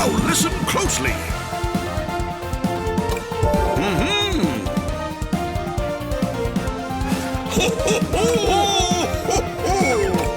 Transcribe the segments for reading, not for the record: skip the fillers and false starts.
Now listen closely. Ho, ho, ho! Ho, ho!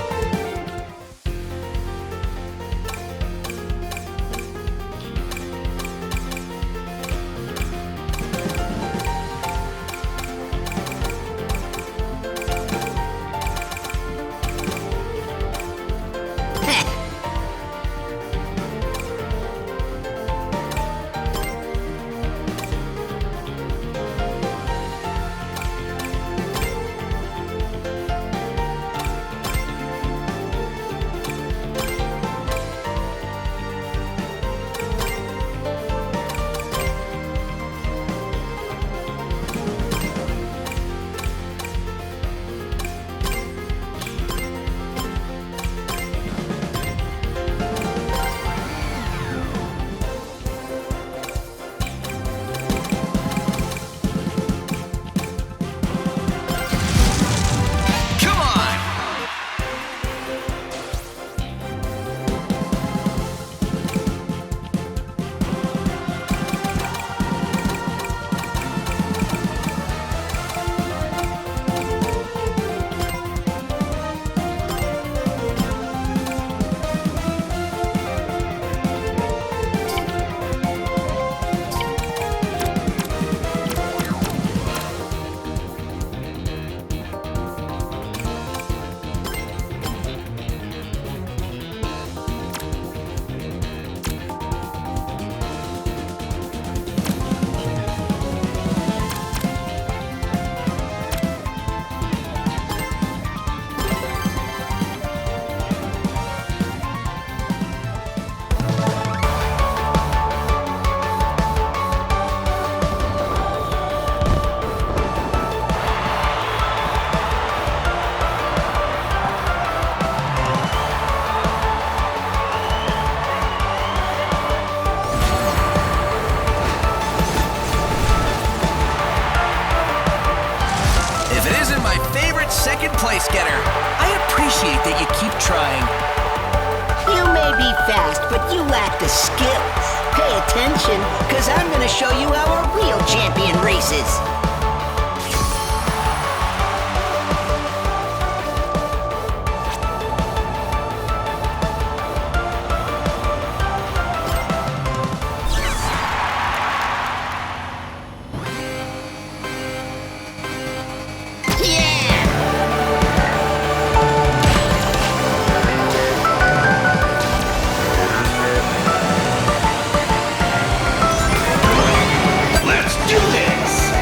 Second place getter. I appreciate that you keep trying. You may be fast, but you lack the skills. Pay attention, because I'm going to show you how a real champion races. Let's do this!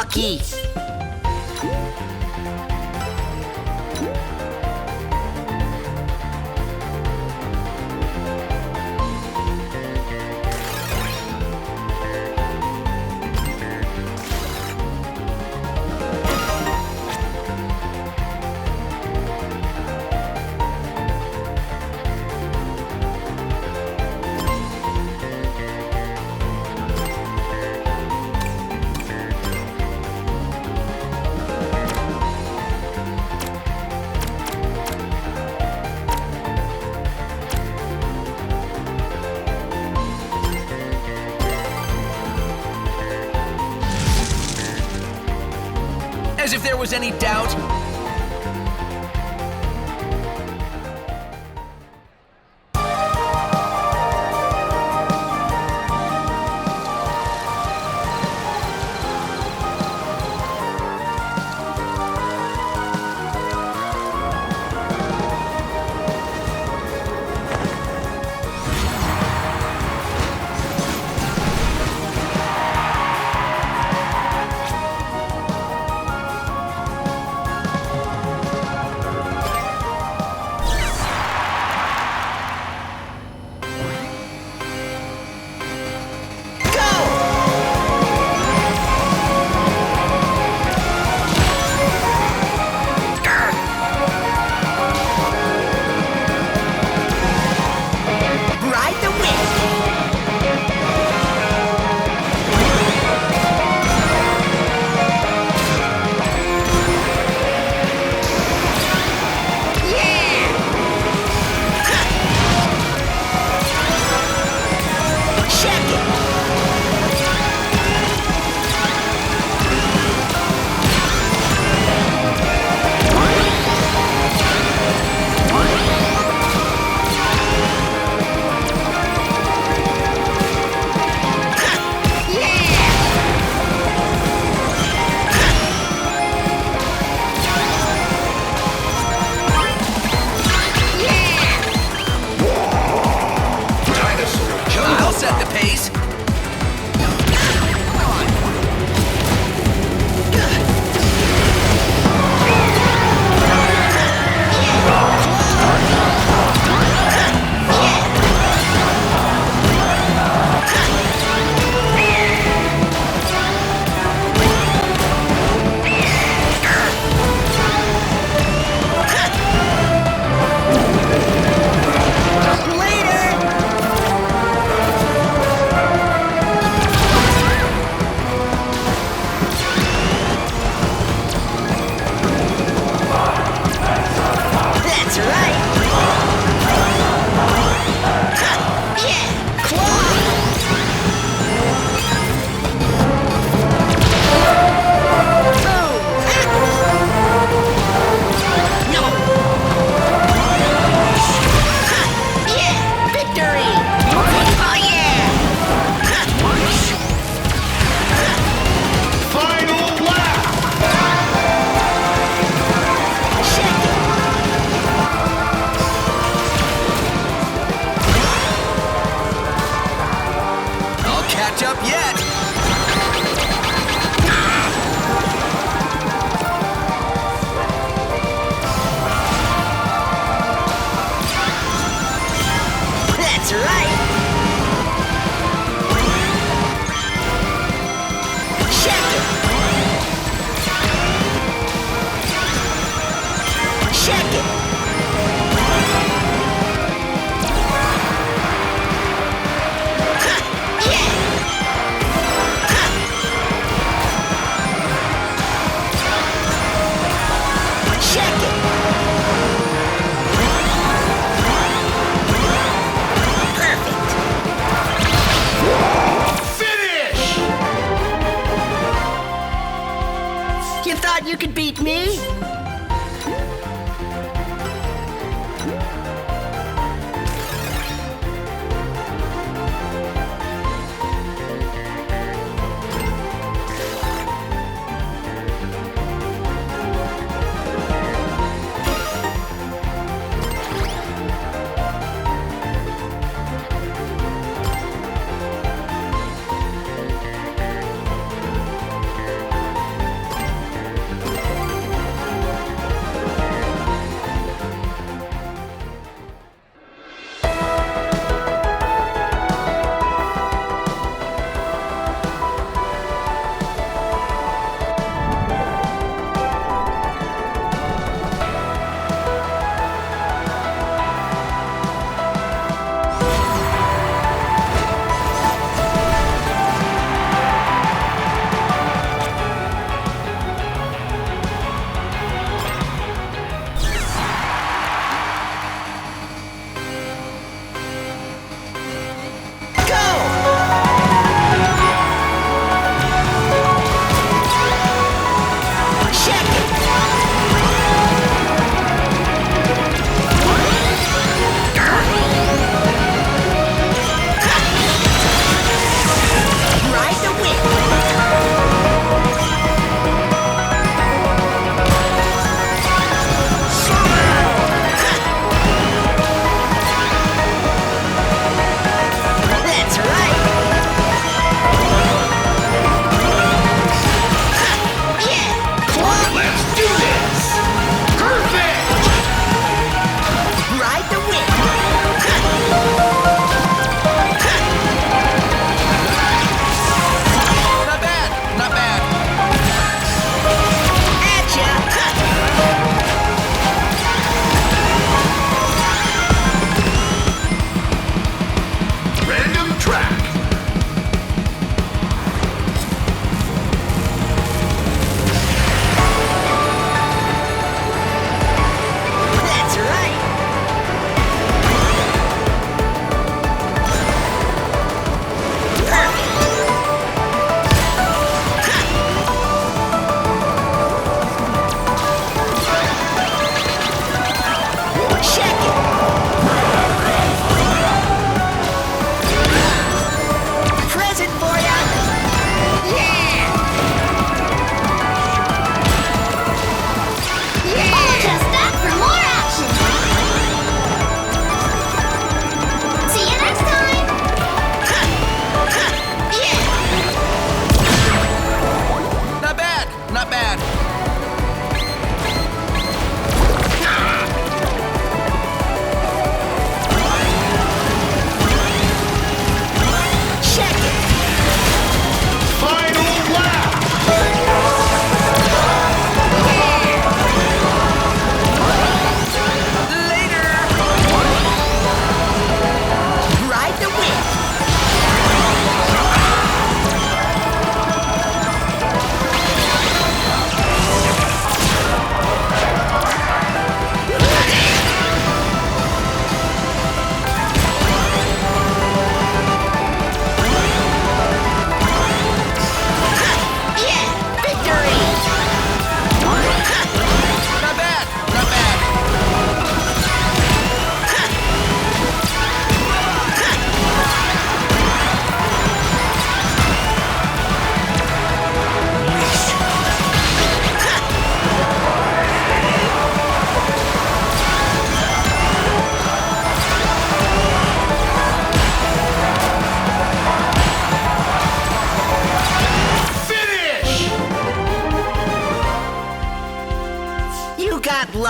lucky. As if there was any doubt. You could beat me?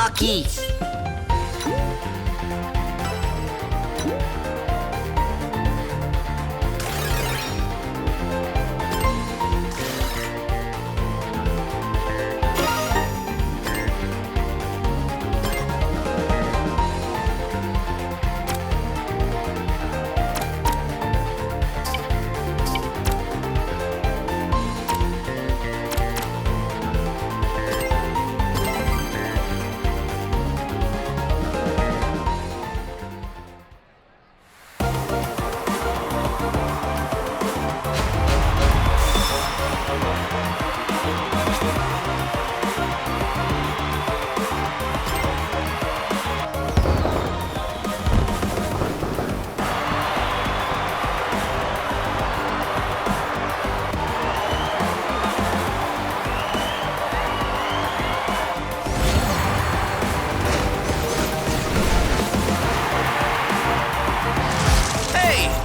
lucky.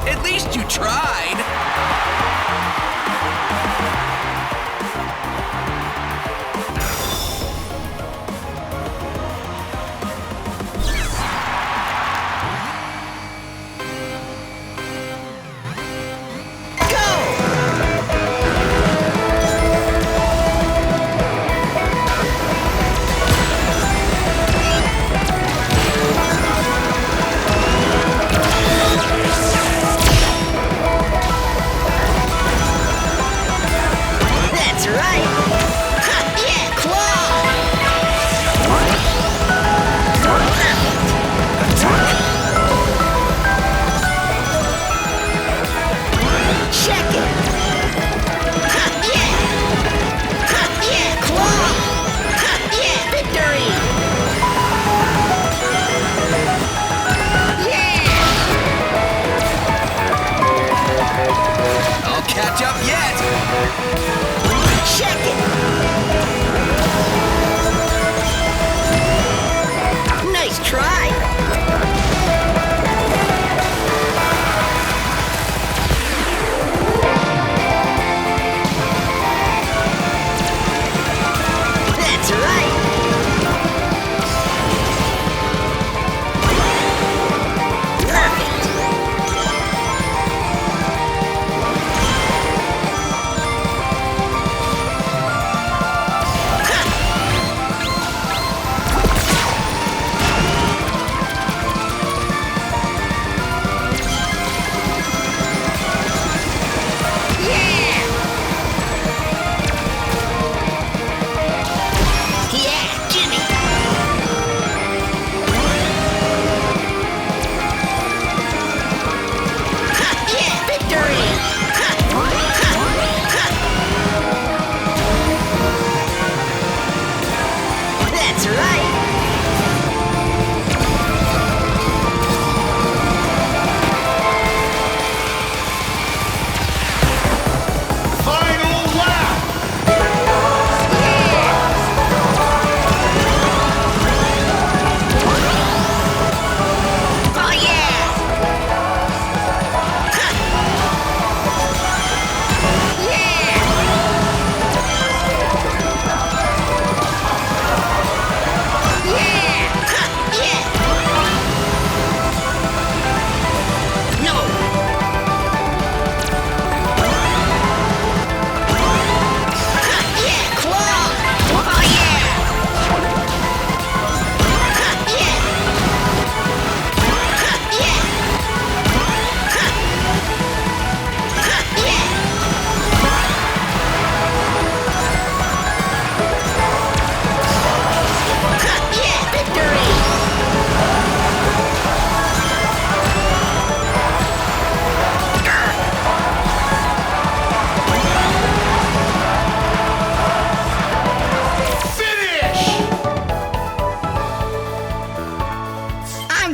At least you tried. Catch up yet! Check it! Nice try! That's right!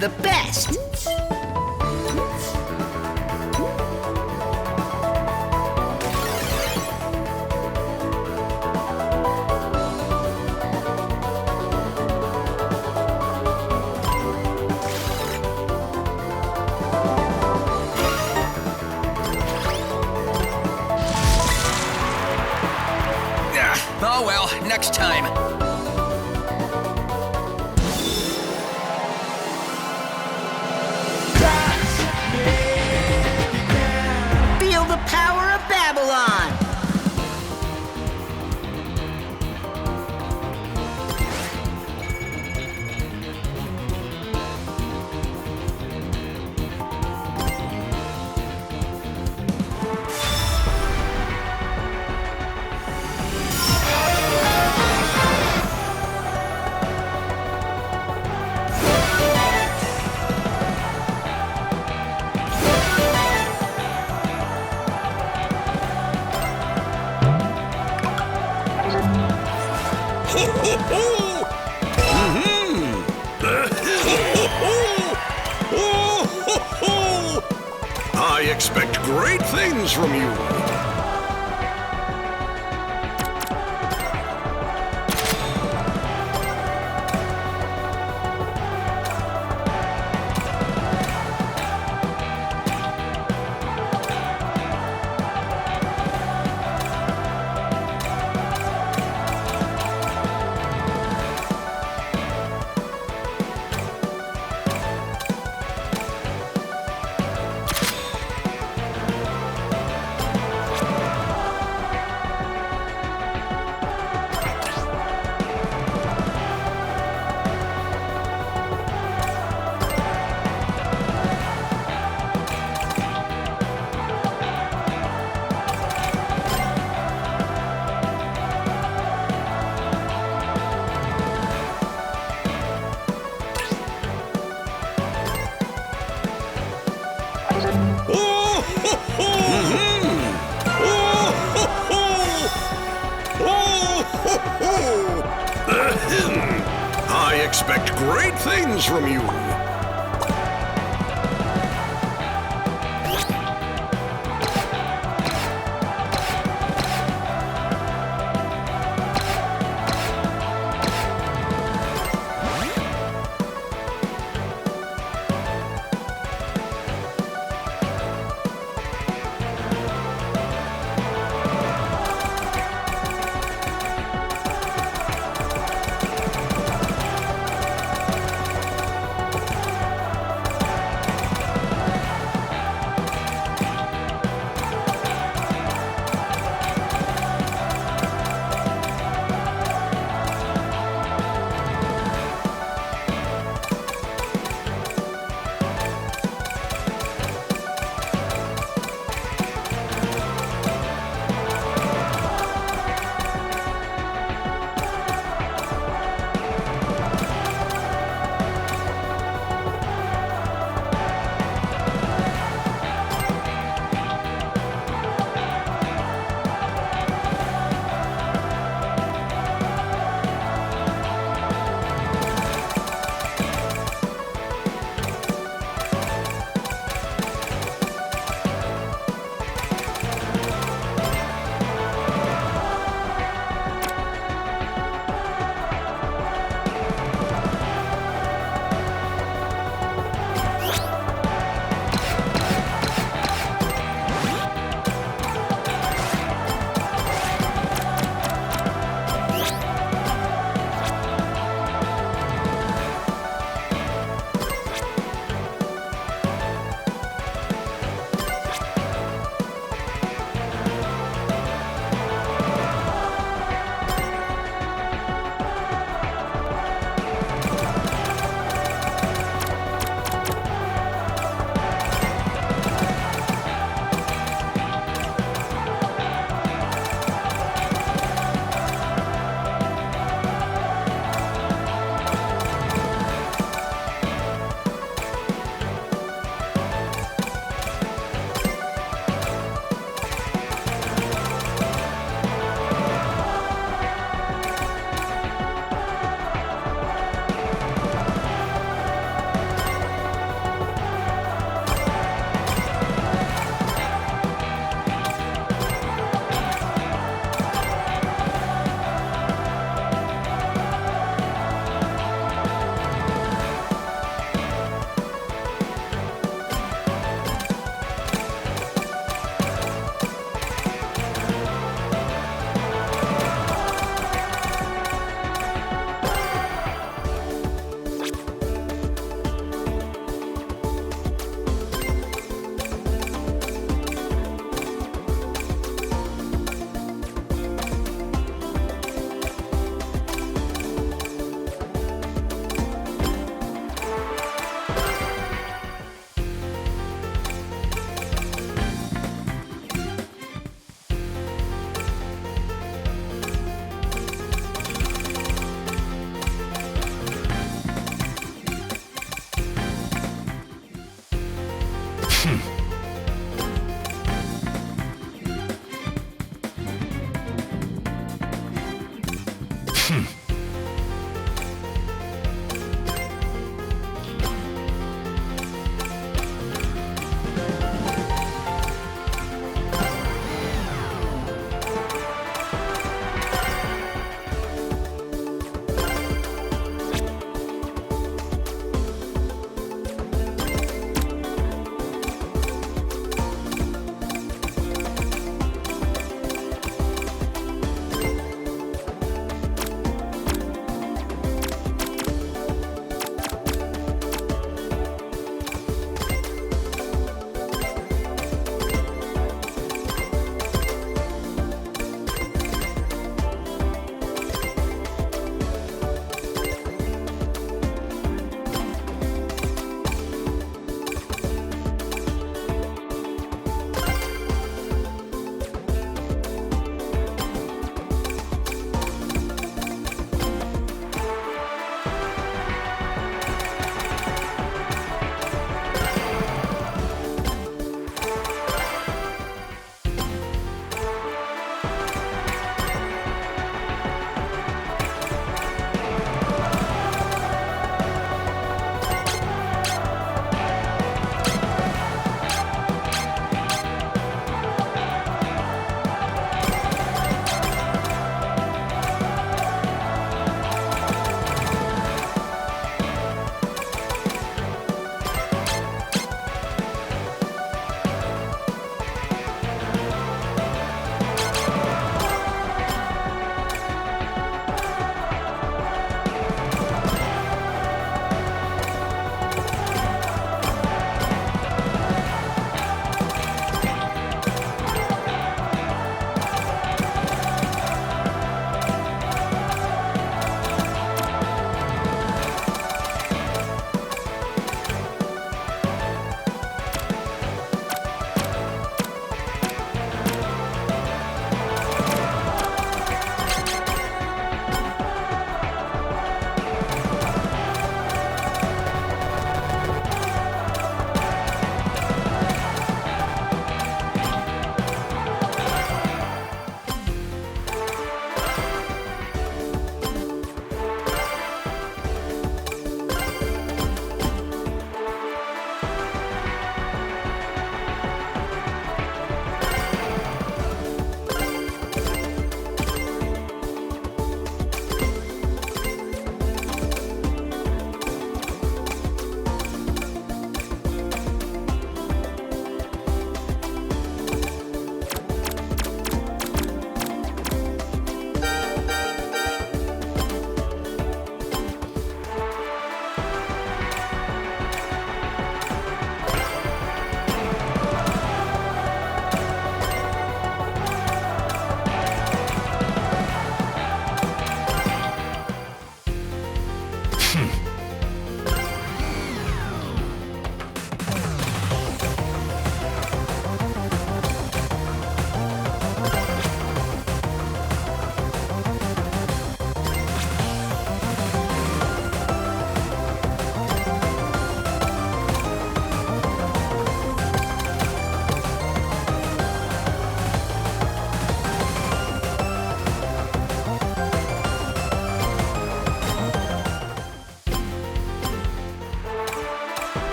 The best! Oh well, next time. expect great things from you. I expect great things from you.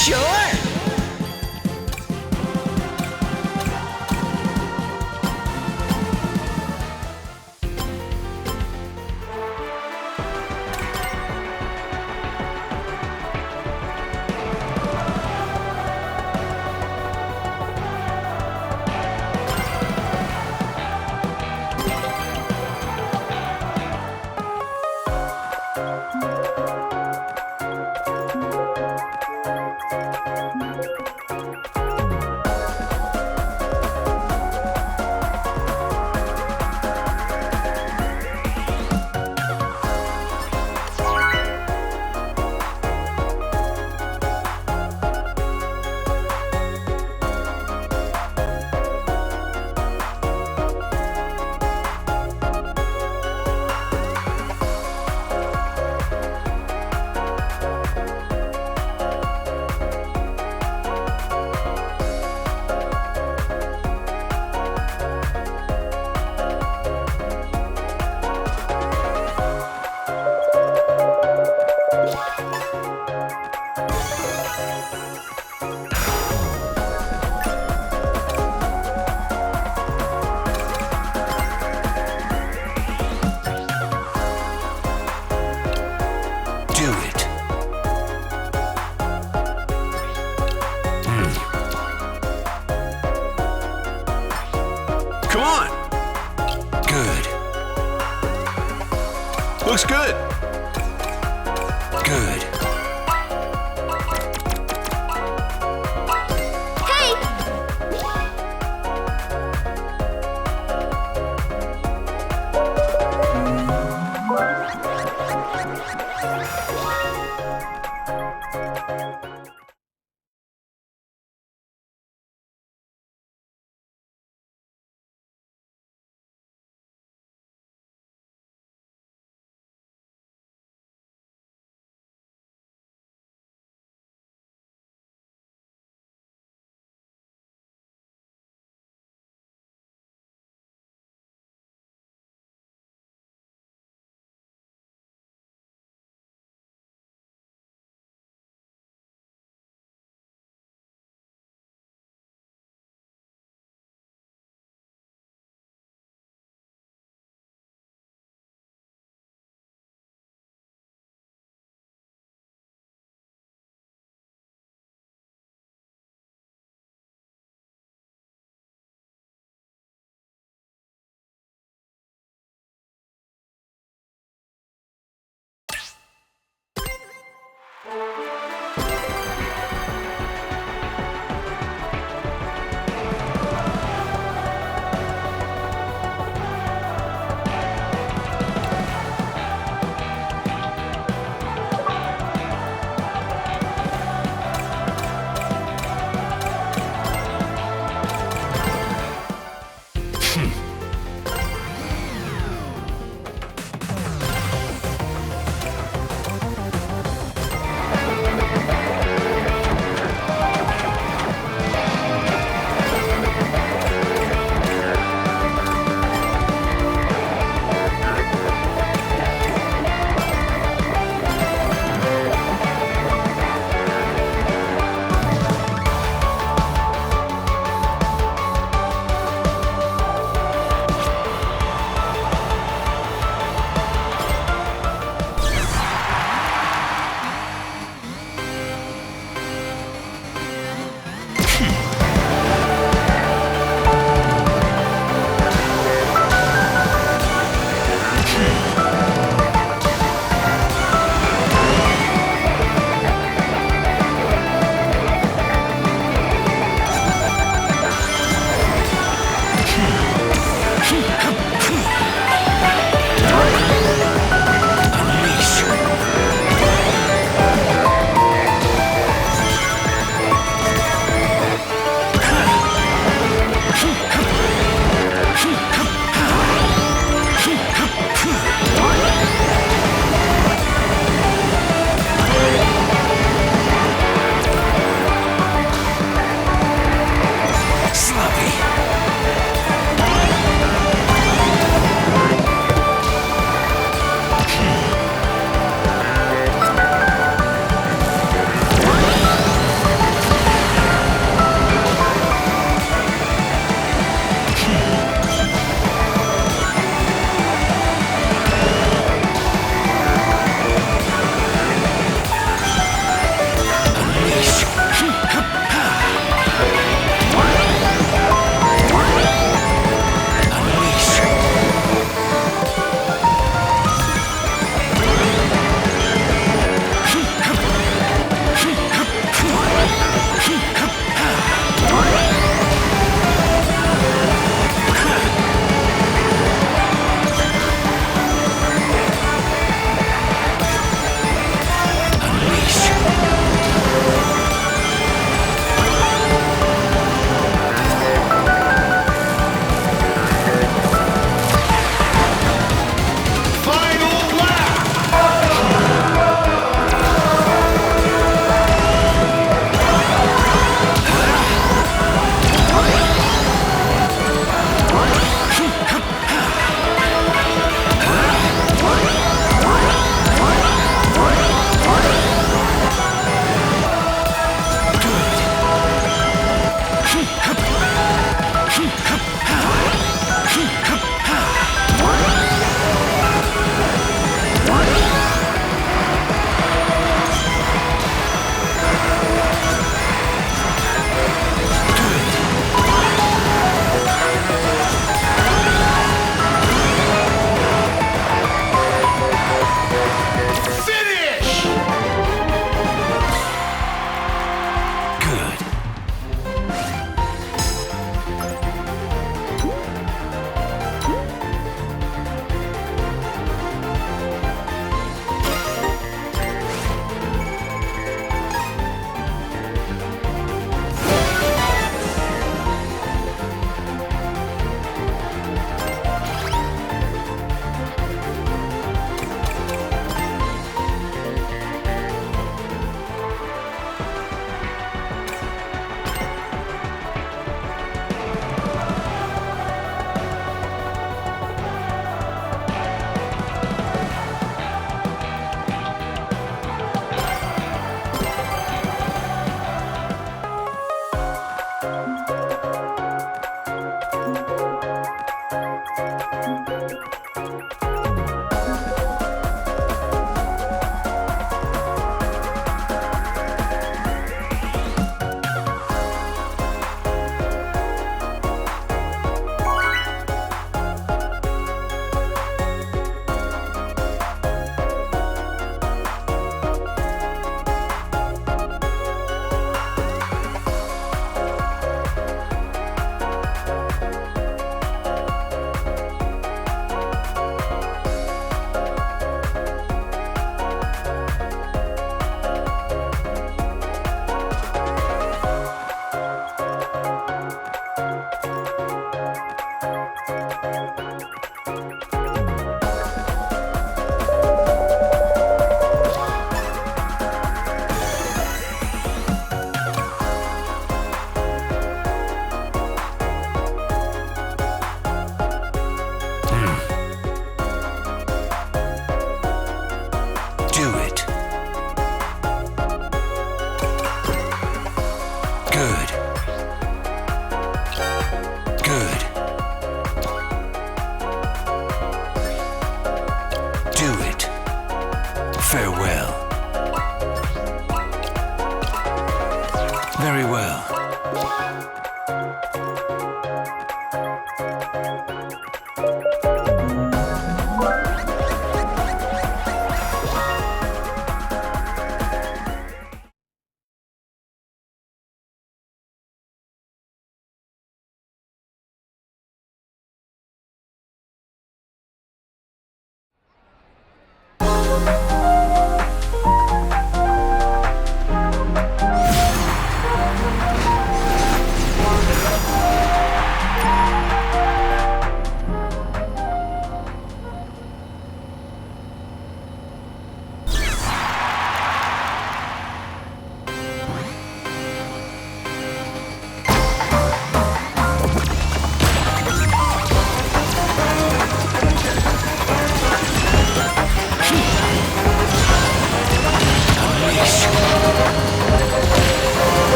Sure. Do it. Come on! Good. Looks good. Good. Good. Good. Do it. Farewell. Very well.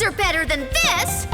are better than this!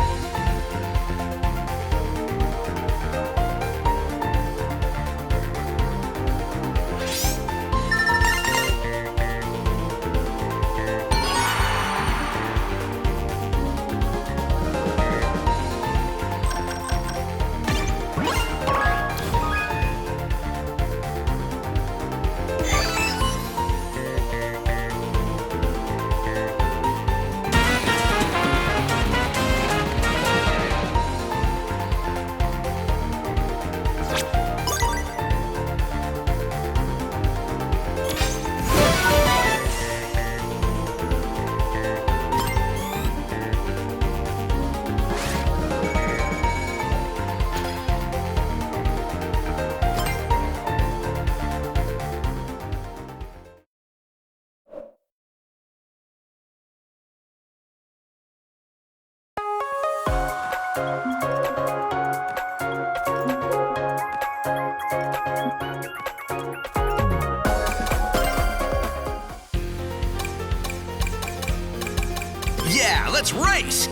Yeah, let's race!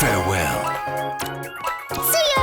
Farewell. See ya!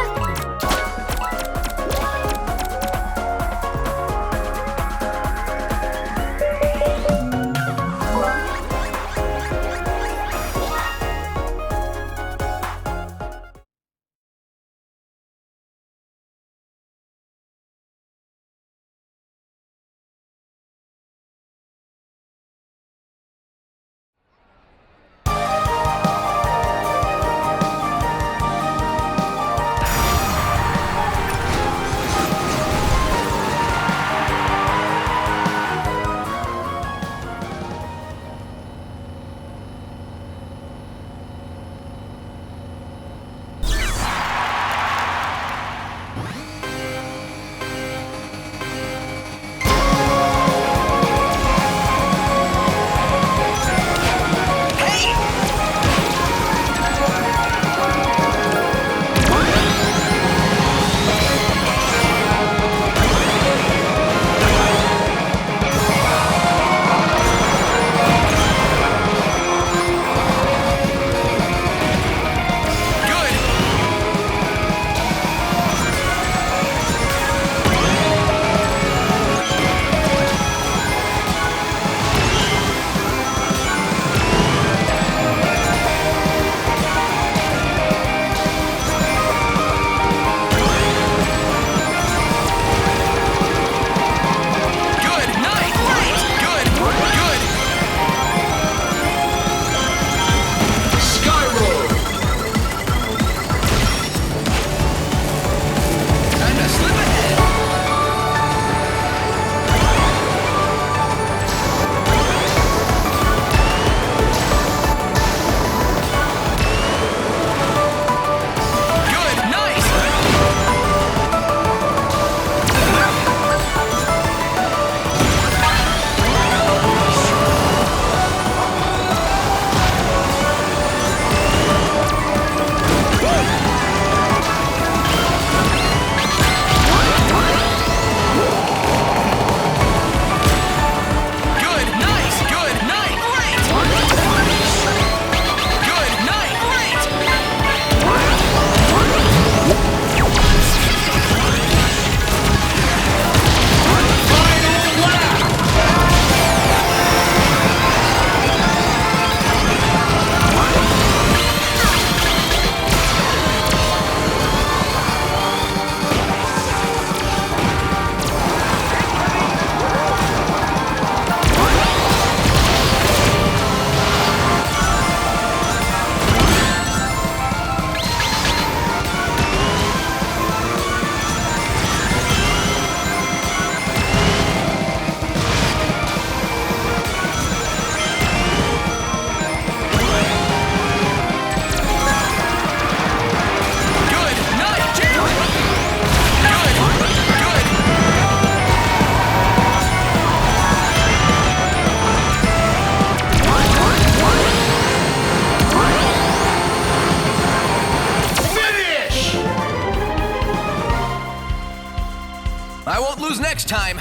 lose next time.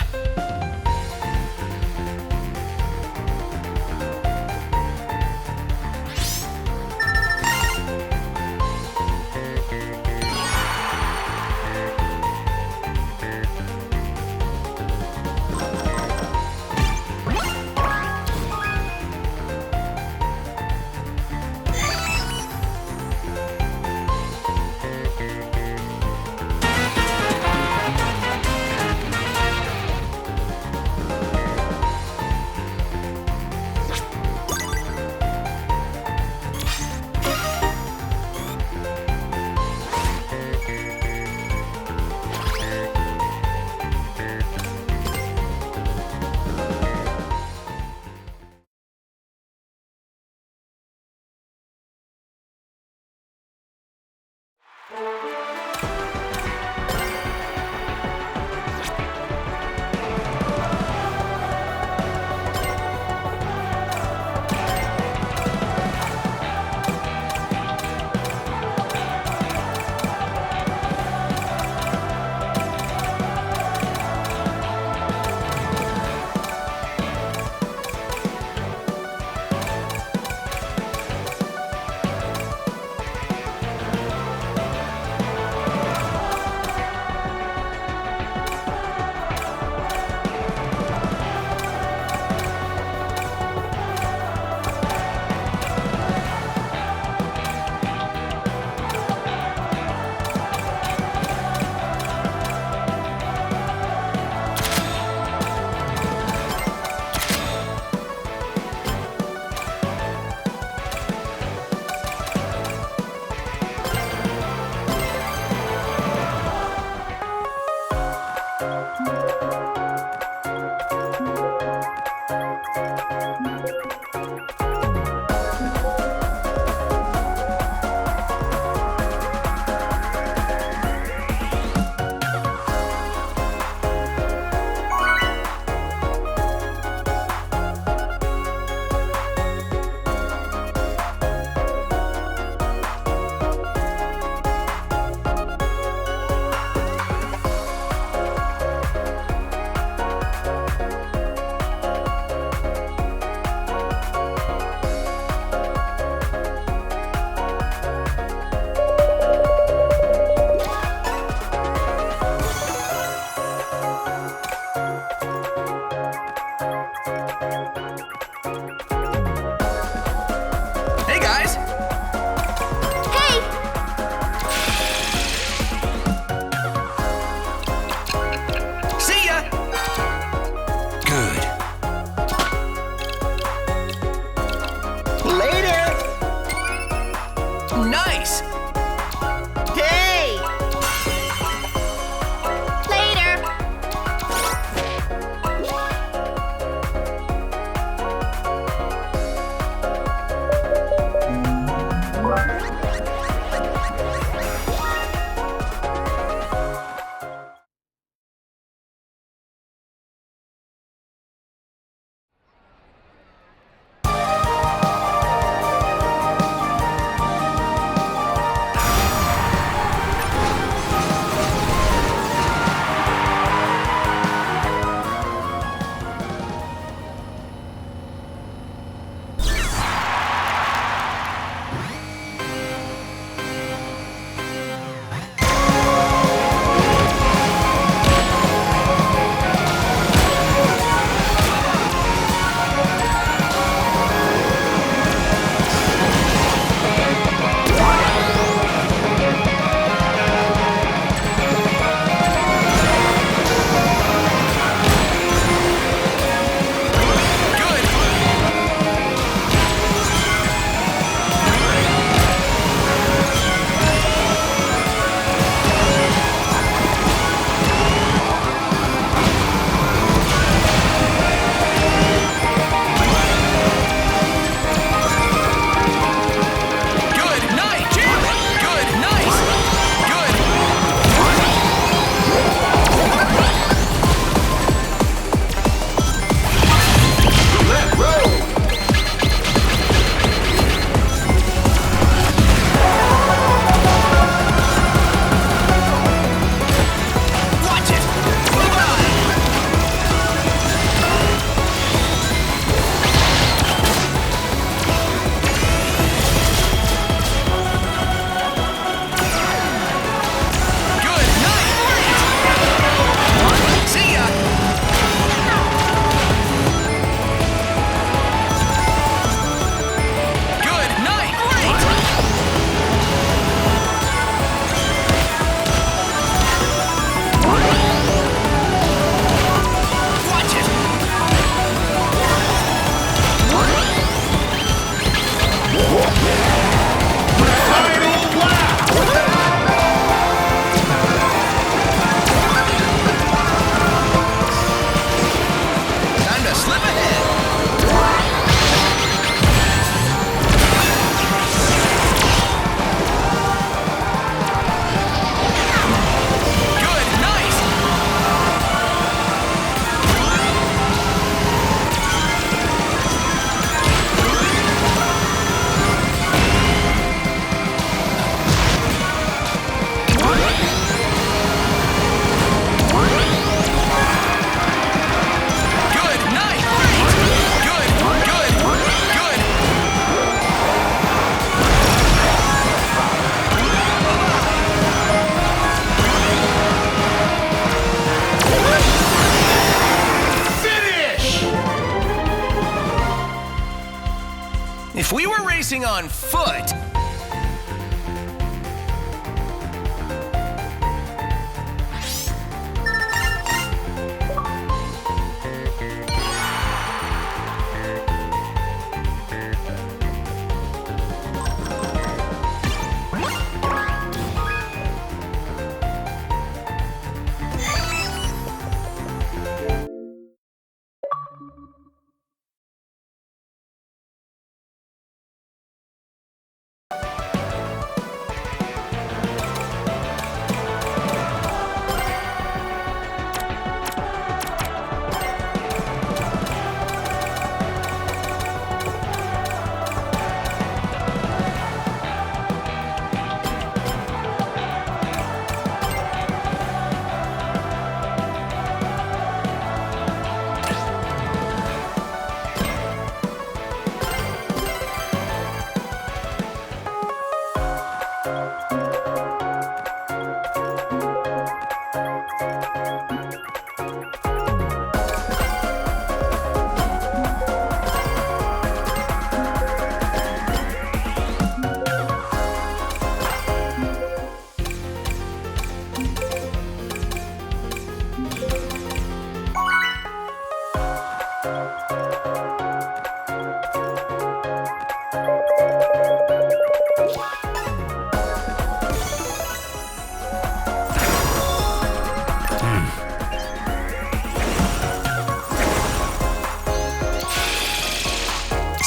racing on foot.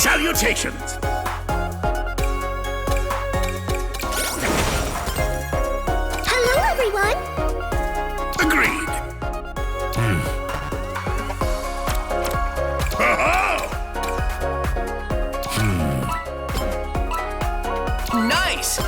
Salutations! Hello, everyone. Agreed. Nice!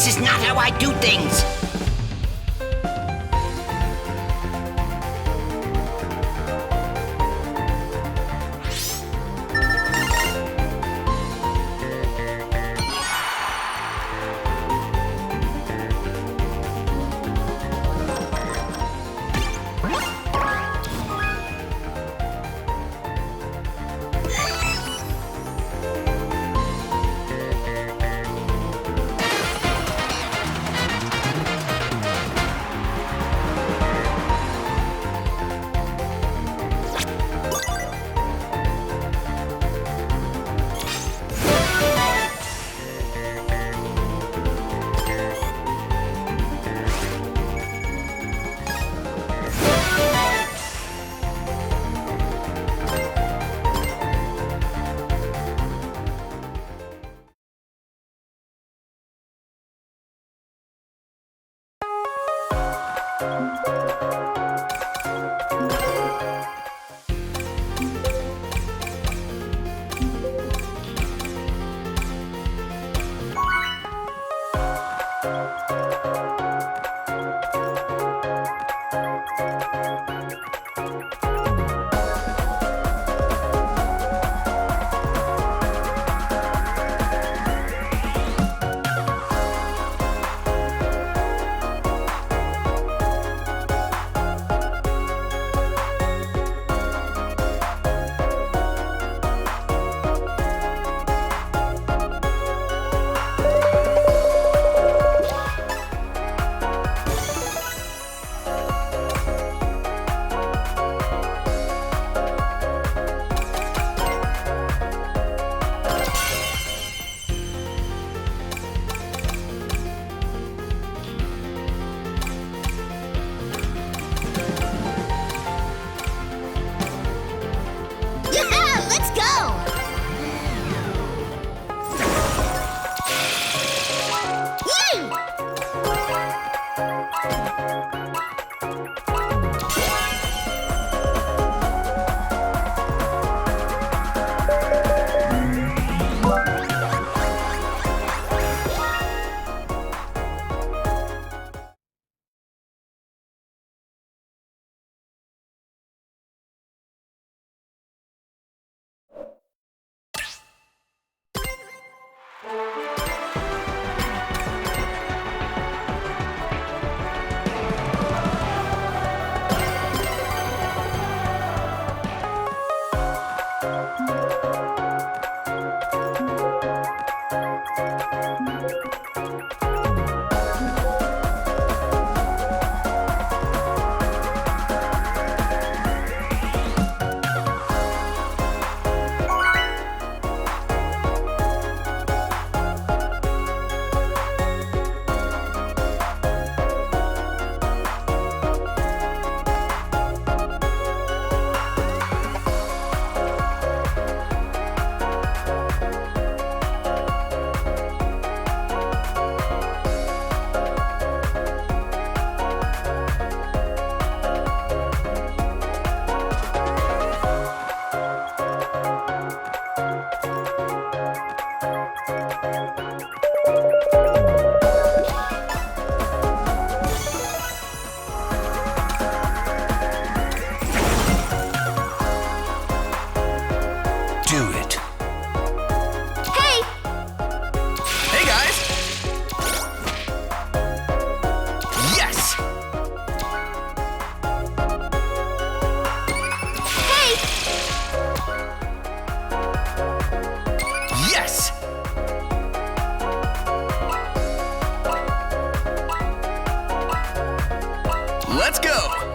This is not how I do things. Let's go!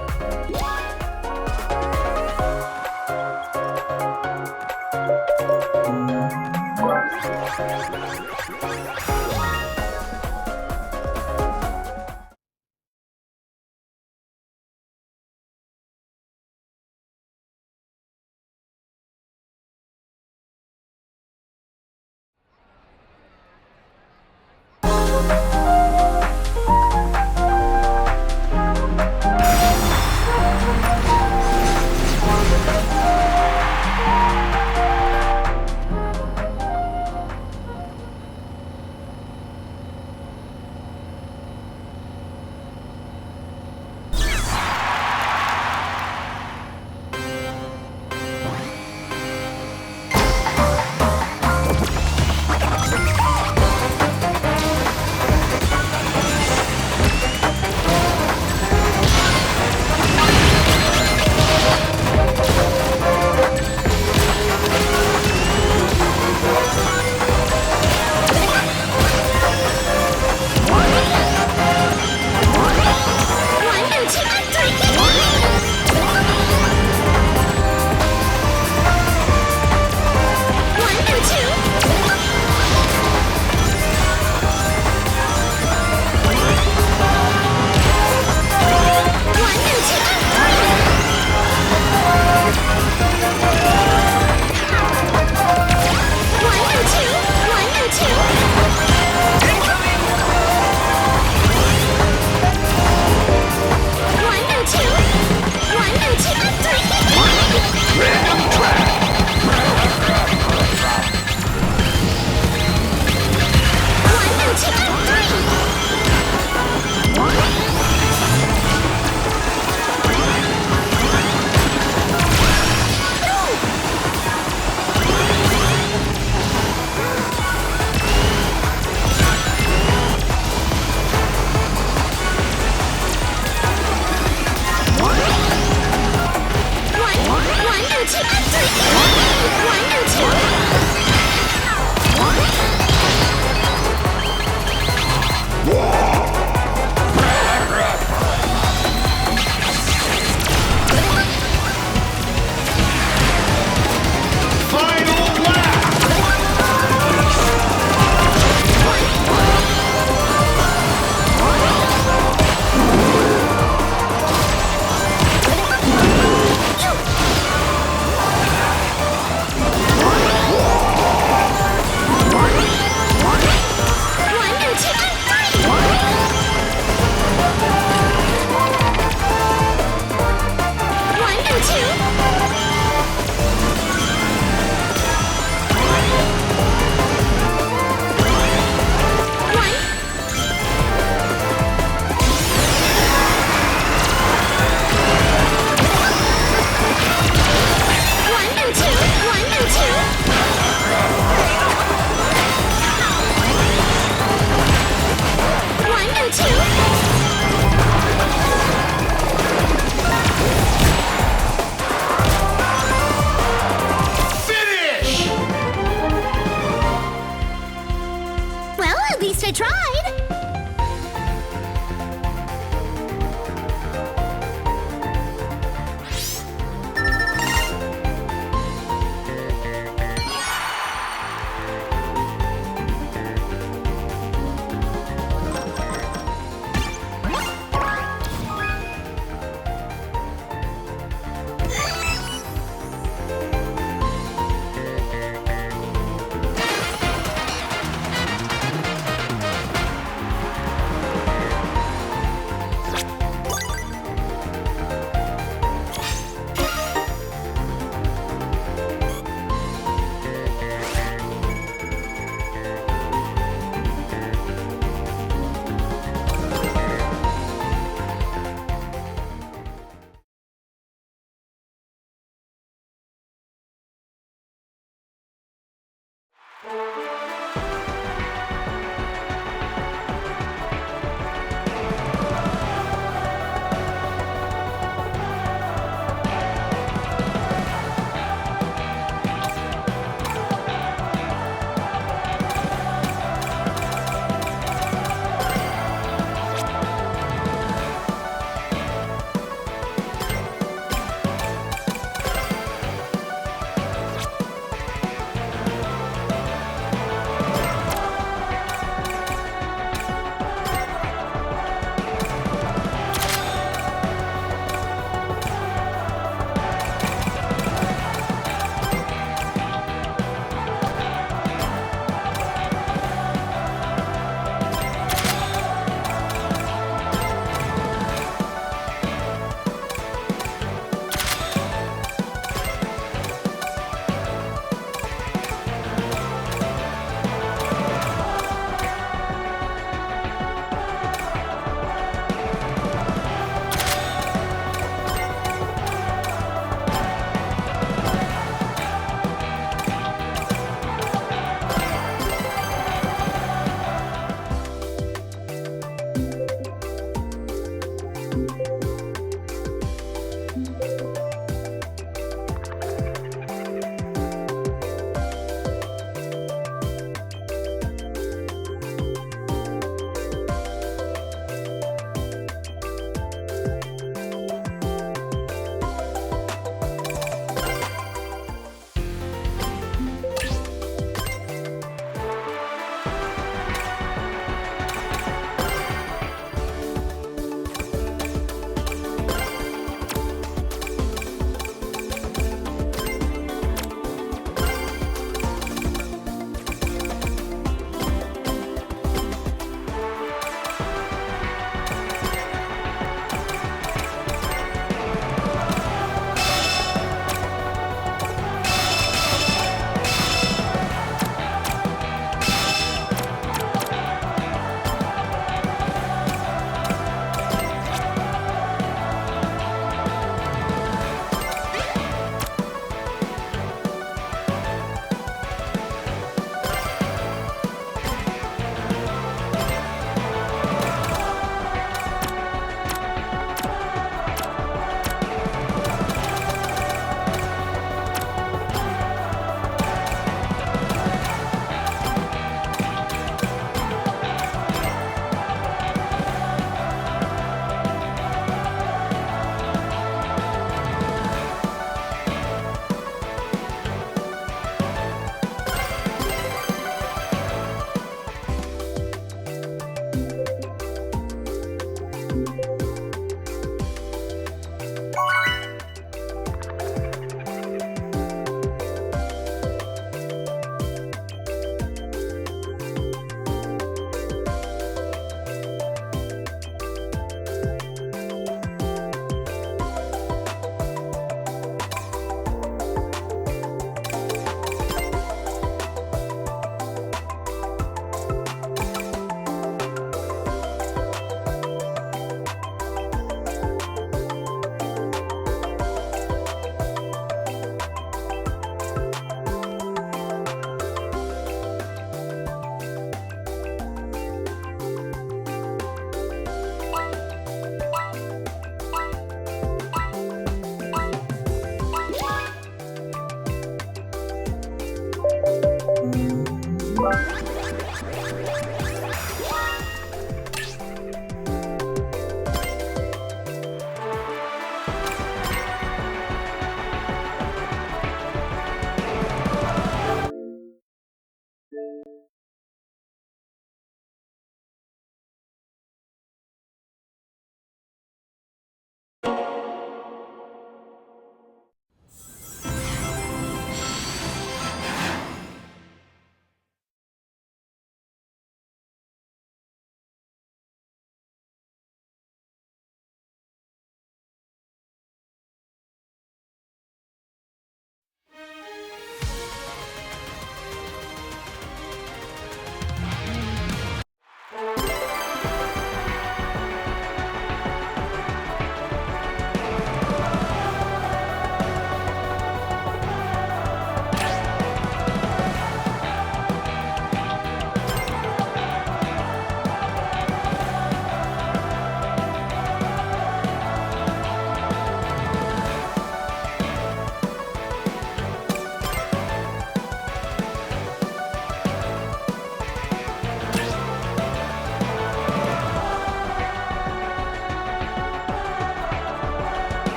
at least I tried.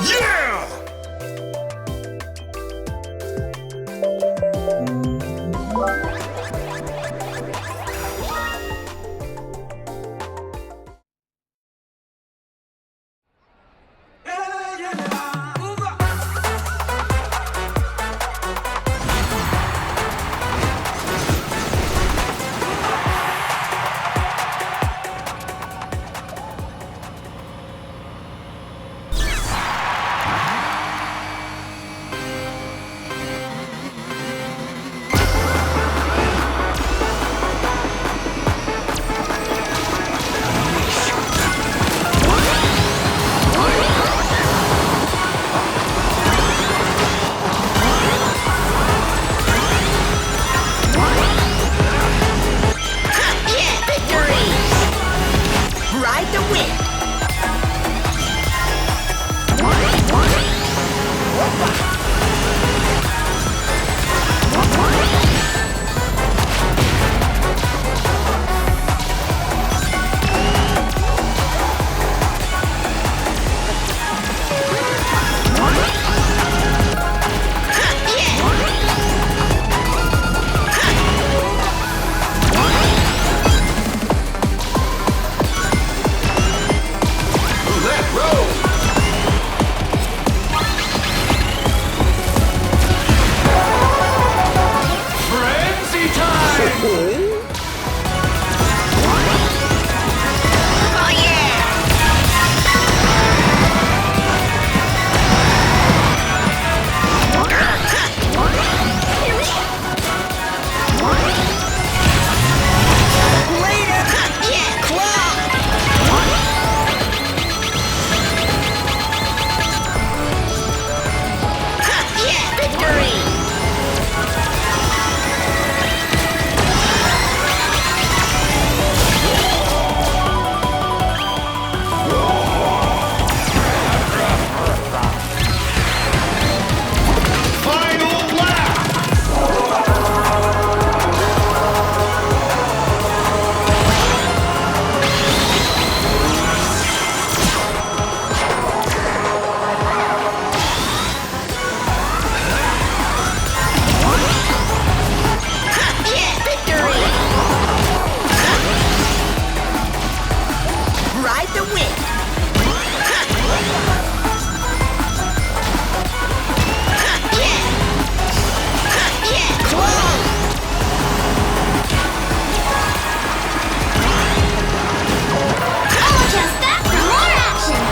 Yeah! Yeah, victory! Ride the wind! Let roll! Frenzy time! Oh yeah! Later! Yeah, claw! Yeah, victory! Final lap! Yeah, victory! Ride the wind! Yeah! Yeah, claw! I'll adjust that for more action.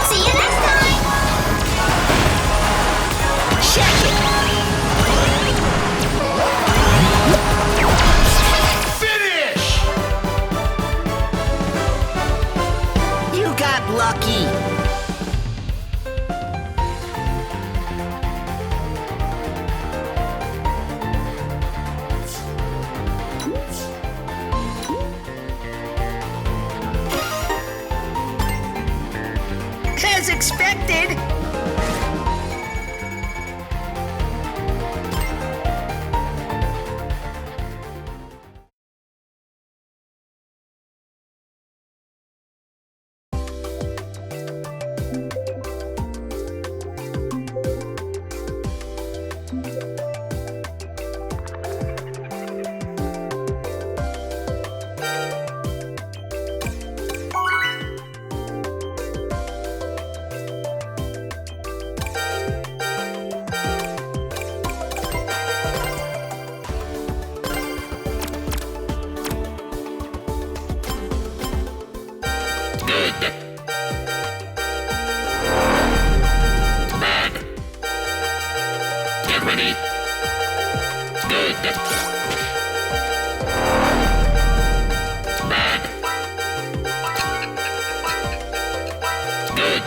See you next time. Check it! Finish! You got lucky! As expected! Good. Bad. Get ready. Good. Bad. Good.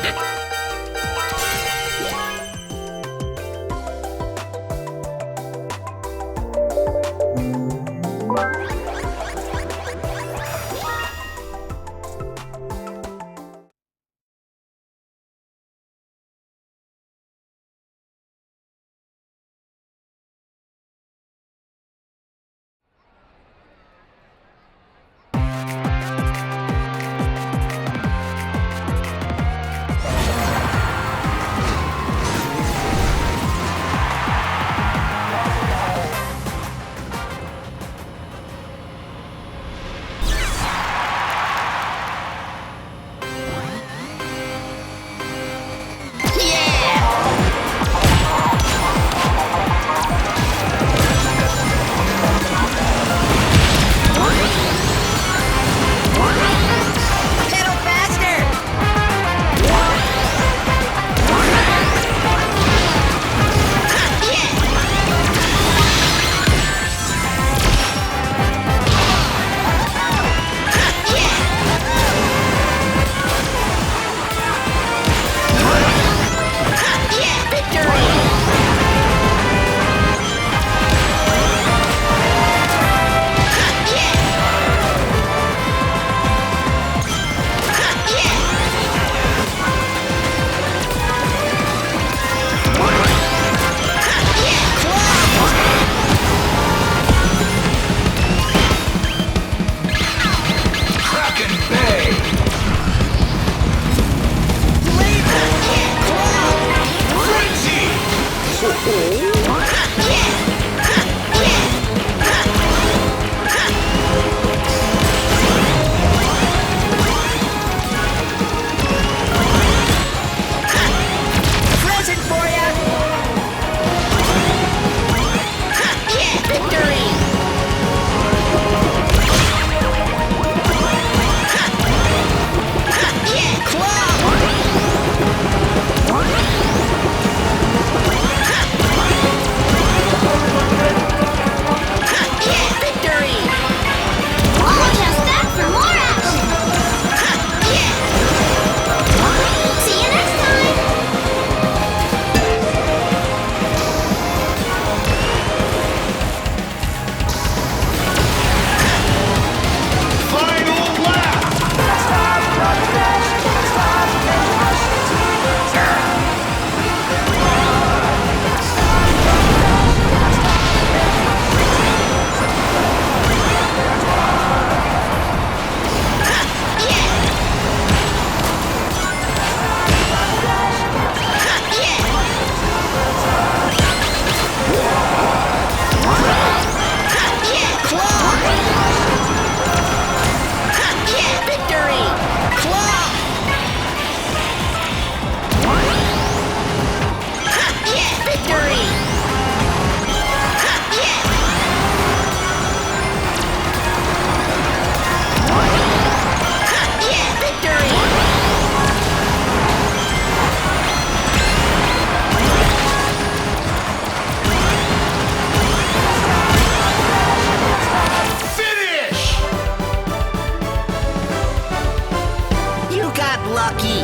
lucky.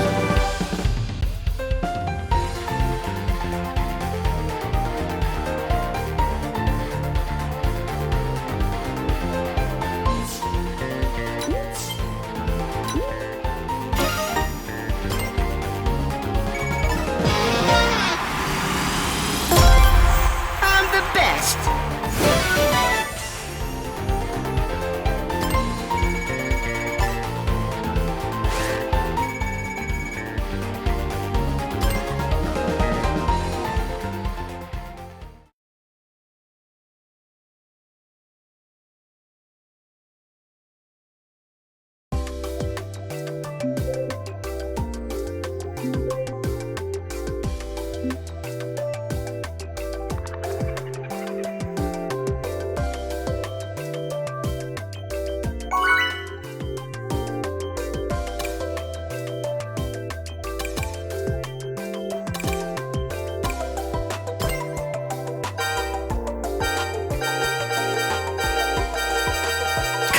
I'm the best.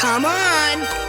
Come on!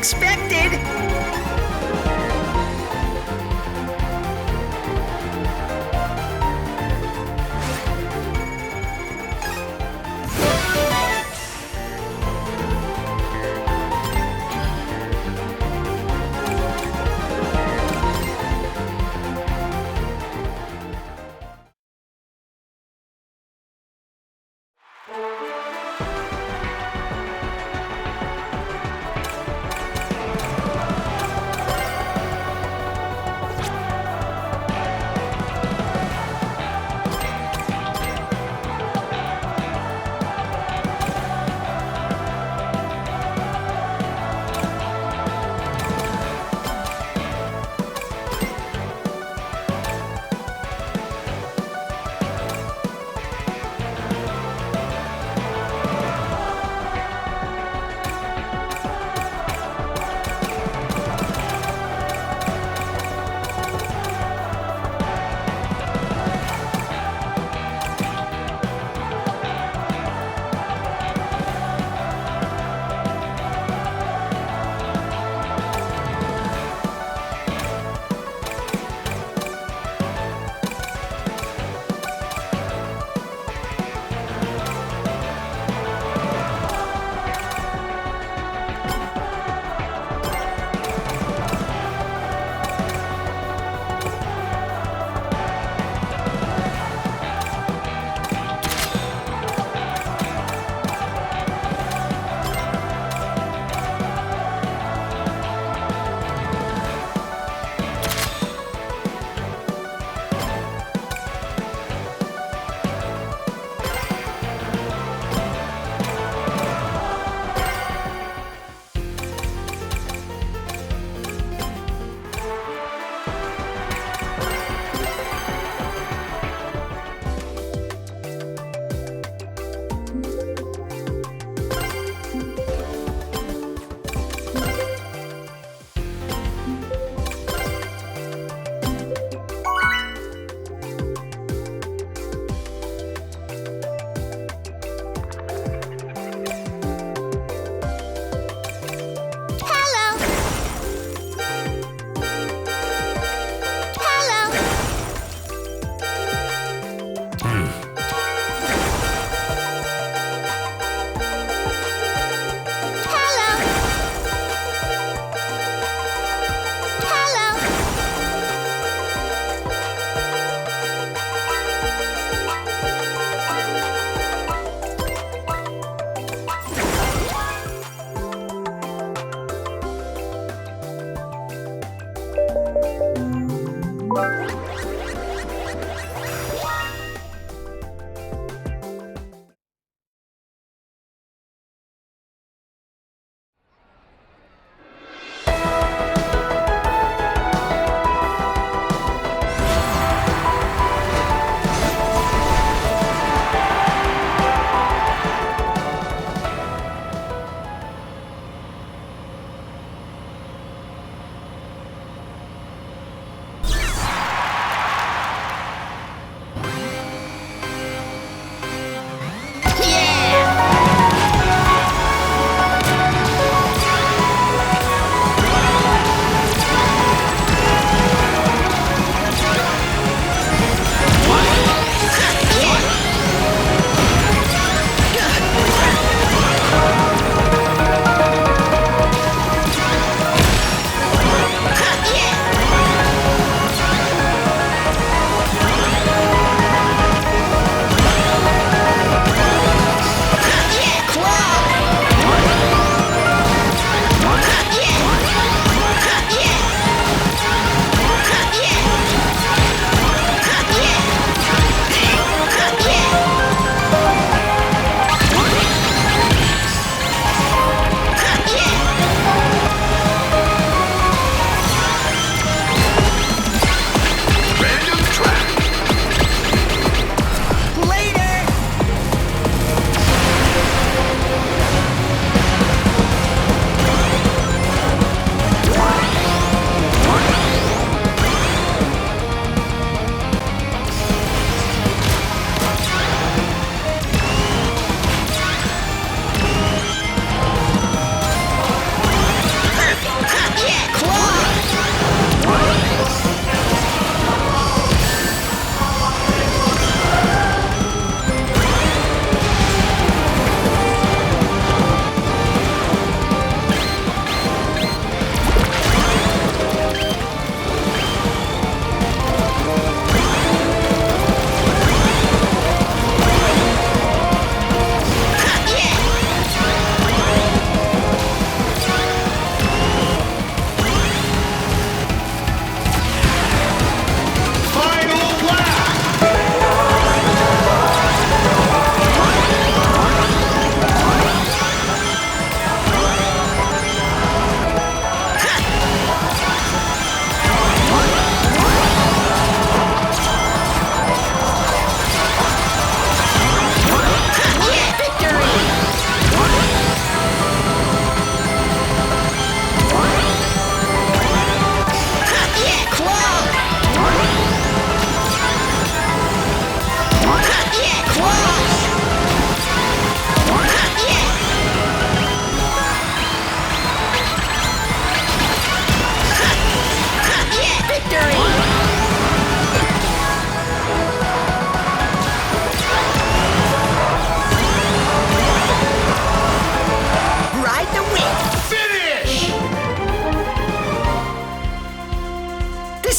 expected.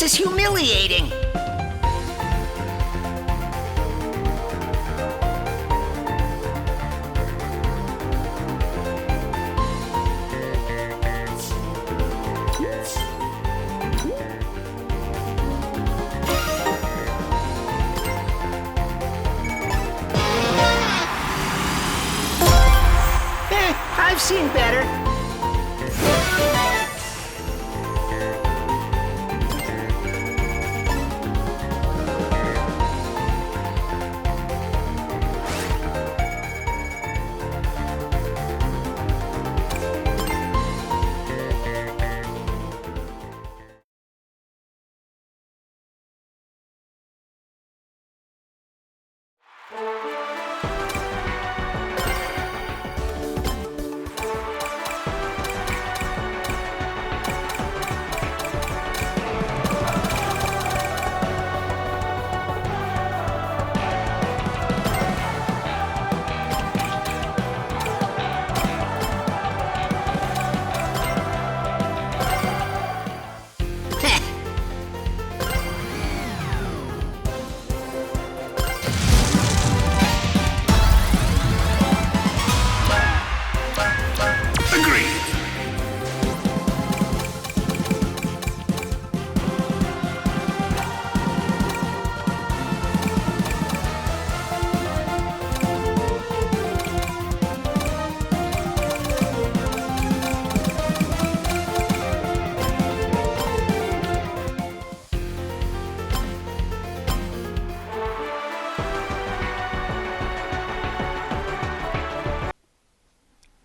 This is humiliating. I've seen better.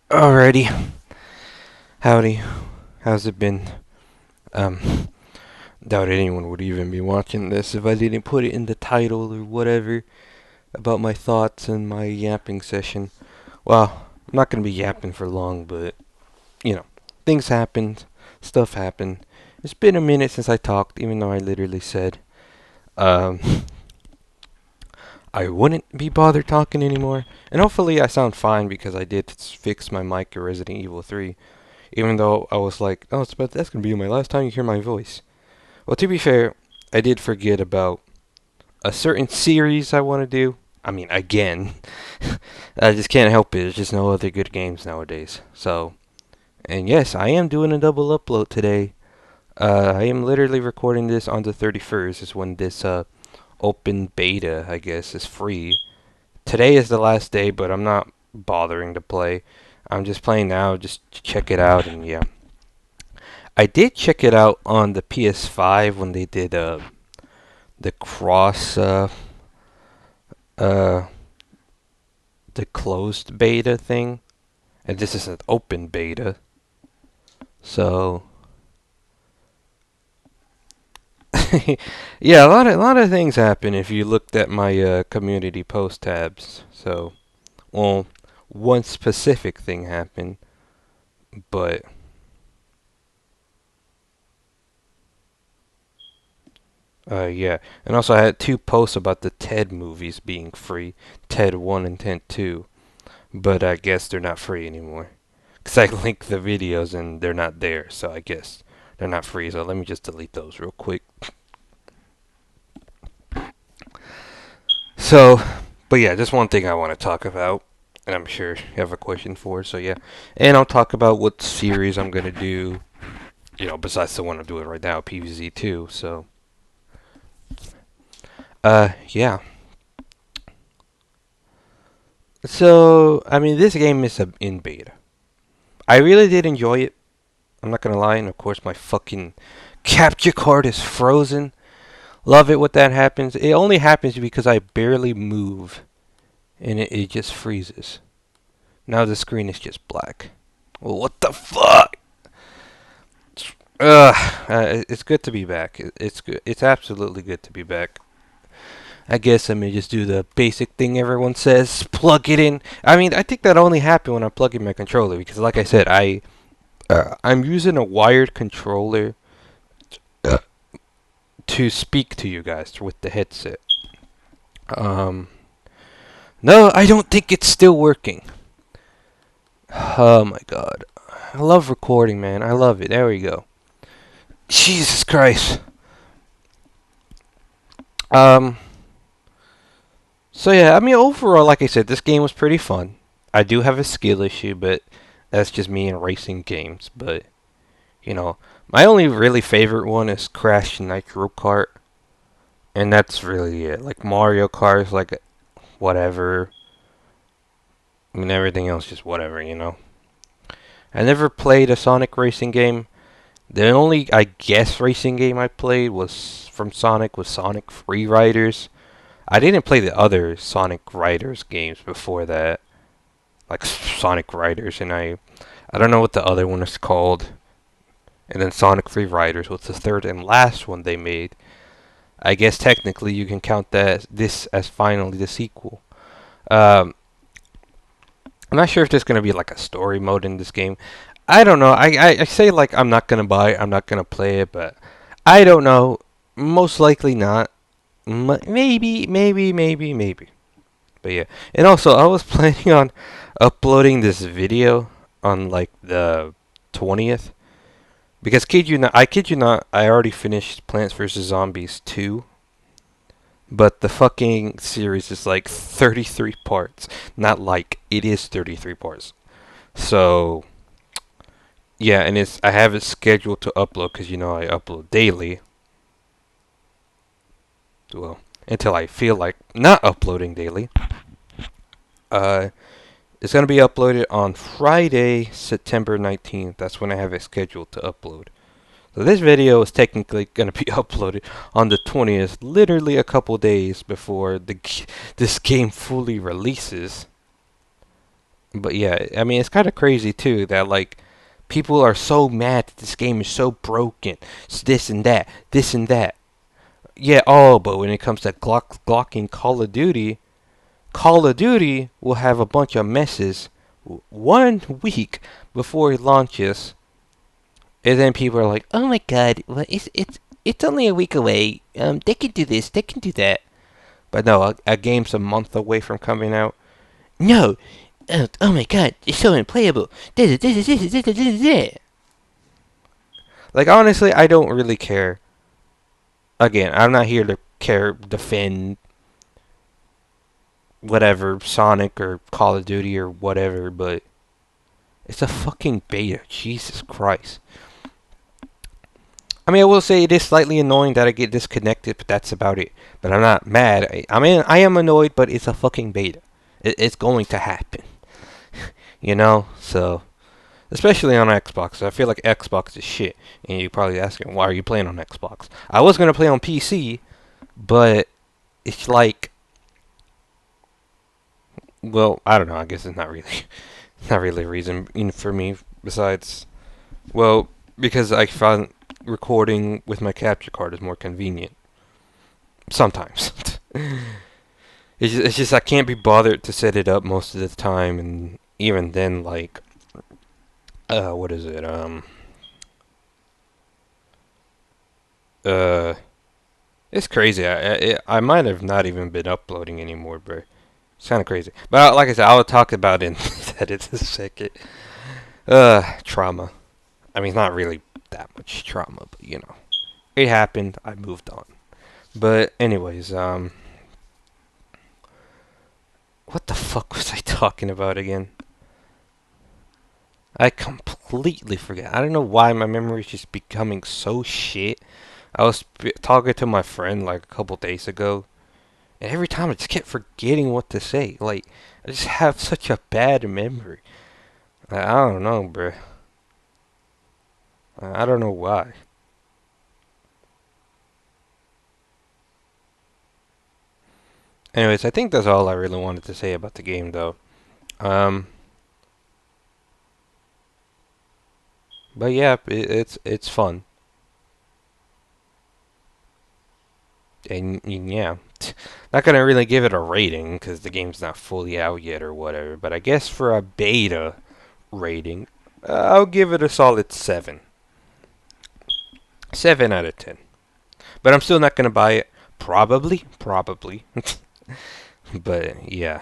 Alrighty. Howdy. How's it been? Doubt anyone would even be watching this if I didn't put it in the title or whatever about my thoughts and my yapping session. Well, I'm not gonna be yapping for long, but, you know, things happened, stuff happened. It's been a minute since I talked, even though I literally said, I wouldn't be bothered talking anymore. And hopefully I sound fine because I did fix my mic in Resident Evil 3. Even though I was like, oh, that's going to be my last time you hear my voice. Well, to be fair, I did forget about a certain series I want to do. I mean, again. I just can't help it. There's just no other good games nowadays. So, and yes, I am doing a double upload today. I am literally recording this on the 31st is when this, open beta, I guess, is free. Today is the last day, but I'm not bothering to play. I'm just playing now, just to check it out, and yeah. I did check it out on the PS5 when they did the the closed beta thing, and this is an open beta. So yeah, a lot of things happen if you looked at my community post tabs. So, well, one specific thing happened, but yeah, and also I had 2 posts about the Ted movies being free, Ted 1 and Ted 2, but I guess they're not free anymore. 'Cause I linked the videos and they're not there, so I guess they're not free. So let me just delete those real quick. So, but yeah, just one thing I want to talk about, and I'm sure you have a question for. So yeah, and I'll talk about what series I'm gonna do. You know, besides the one I'm doing right now, PvZ 2. So, yeah. So, I mean, this game is in beta. I really did enjoy it. I'm not gonna lie, and of course my fucking capture card is frozen. Love it when that happens. It only happens because I barely move, and it just freezes. Now the screen is just black. Well, what the fuck? It's good to be back. It's good. It's absolutely good to be back. I guess I may just do the basic thing everyone says, plug it in. I mean, I think that only happened when I plug in my controller because, like I said, I'm using a wired controller to speak to you guys with the headset. No, I don't think it's still working. Oh my god. I love recording, man. I love it. There we go. Jesus Christ. Um. So yeah, I mean overall, like I said, this game was pretty fun. I do have a skill issue, but that's just me in racing games. But you know, my only really favorite one is Crash Nitro Kart, and that's really it. Like Mario Kart is like whatever. I mean everything else just whatever, you know. I never played a Sonic racing game. The only, I guess, racing game I played was from Sonic was Sonic Free Riders. I didn't play the other Sonic Riders games before that, like Sonic Riders, and I don't know what the other one is called. And then Sonic Free Riders was the third and last one they made. I guess technically you can count this as finally the sequel. Um, I'm not sure if there's gonna be like a story mode in this game. I don't know. I say like I'm not gonna buy it, I'm not gonna play it, but I don't know. Most likely not. Maybe. But yeah. And also, I was planning on uploading this video on like the 20th. Because kid you not, I already finished Plants vs. Zombies 2. But the fucking series is like 33 parts. Not like, it is 33 parts. So, yeah, and I have it scheduled to upload because you know I upload daily. Well, until I feel like not uploading daily. Uh, it's gonna be uploaded on Friday, September 19th. That's when I have it scheduled to upload. So this video is technically gonna be uploaded on the 20th, literally a couple days before this game fully releases. But yeah, I mean it's kind of crazy too that like people are so mad that this game is so broken. It's this and that, this and that. Yeah, but when it comes to glocking Call of Duty will have a bunch of messes 1 week before it launches, and then people are like, "Oh my god, well, it's only a week away. They can do this, they can do that." But no, a game's a month away from coming out. No, oh my god, it's so unplayable. Like honestly, I don't really care. Again, I'm not here to defend whatever Sonic or Call of Duty or whatever, but it's a fucking beta. Jesus Christ. I mean, I will say it is slightly annoying that I get disconnected, but that's about it. But I'm not mad. I mean, I am annoyed, but it's a fucking beta. It's going to happen. You know? So, especially on Xbox. I feel like Xbox is shit. And you're probably asking, why are you playing on Xbox? I was going to play on PC, but it's like, well, I don't know. I guess it's not really a reason for me besides, well, because I found recording with my capture card is more convenient. Sometimes. It's just I can't be bothered to set it up most of the time, and even then, like, what is it? It's crazy. I might have not even been uploading anymore, bro. It's kind of crazy. But like I said, I'll talk about it in that in a second. Trauma. I mean, it's not really that much trauma, but you know, it happened. I moved on. But anyways, what the fuck was I talking about again? I completely forget. I don't know why my memory is just becoming so shit. I was talking to my friend like a couple days ago, and every time I just kept forgetting what to say. Like, I just have such a bad memory. I don't know, bruh. I don't know why. Anyways, I think that's all I really wanted to say about the game, though. But yeah, it's fun. And yeah, not gonna really give it a rating because the game's not fully out yet or whatever. But I guess for a beta rating, I'll give it a solid 7. 7 out of 10. But I'm still not gonna buy it. Probably. But yeah.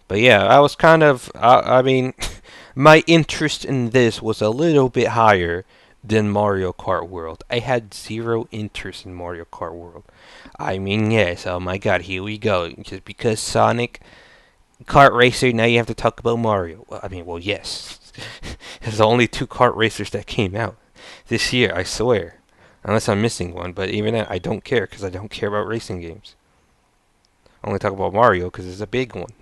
But yeah, I was kind of, I mean, my interest in this was a little bit higher than Mario Kart World. I had zero interest in Mario Kart World. I mean, yes, oh my god, here we go. Just because Sonic Kart Racer, now you have to talk about Mario. Well, I mean, well, yes. There's only 2 kart racers that came out this year, I swear. Unless I'm missing one, but even then, I don't care, because I don't care about racing games. I only talk about Mario, because it's a big one.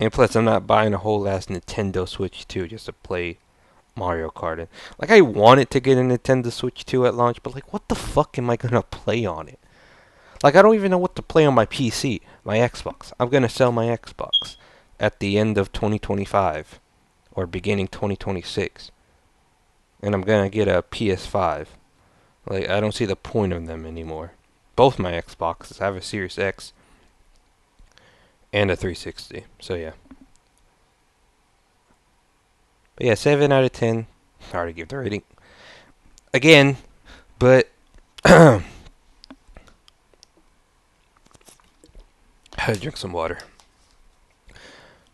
And plus, I'm not buying a whole ass Nintendo Switch 2 just to play Mario Kart. And, like, I wanted to get a Nintendo Switch 2 at launch, but, like, what the fuck am I gonna play on it? Like, I don't even know what to play on my PC, my Xbox. I'm gonna sell my Xbox at the end of 2025 or beginning 2026. And I'm gonna get a PS5. Like, I don't see the point of them anymore. Both my Xboxes. I have a Series X and a 360. So, yeah. But, yeah, 7 out of 10. Hard to give the rating. Again, but... I had to drink some water.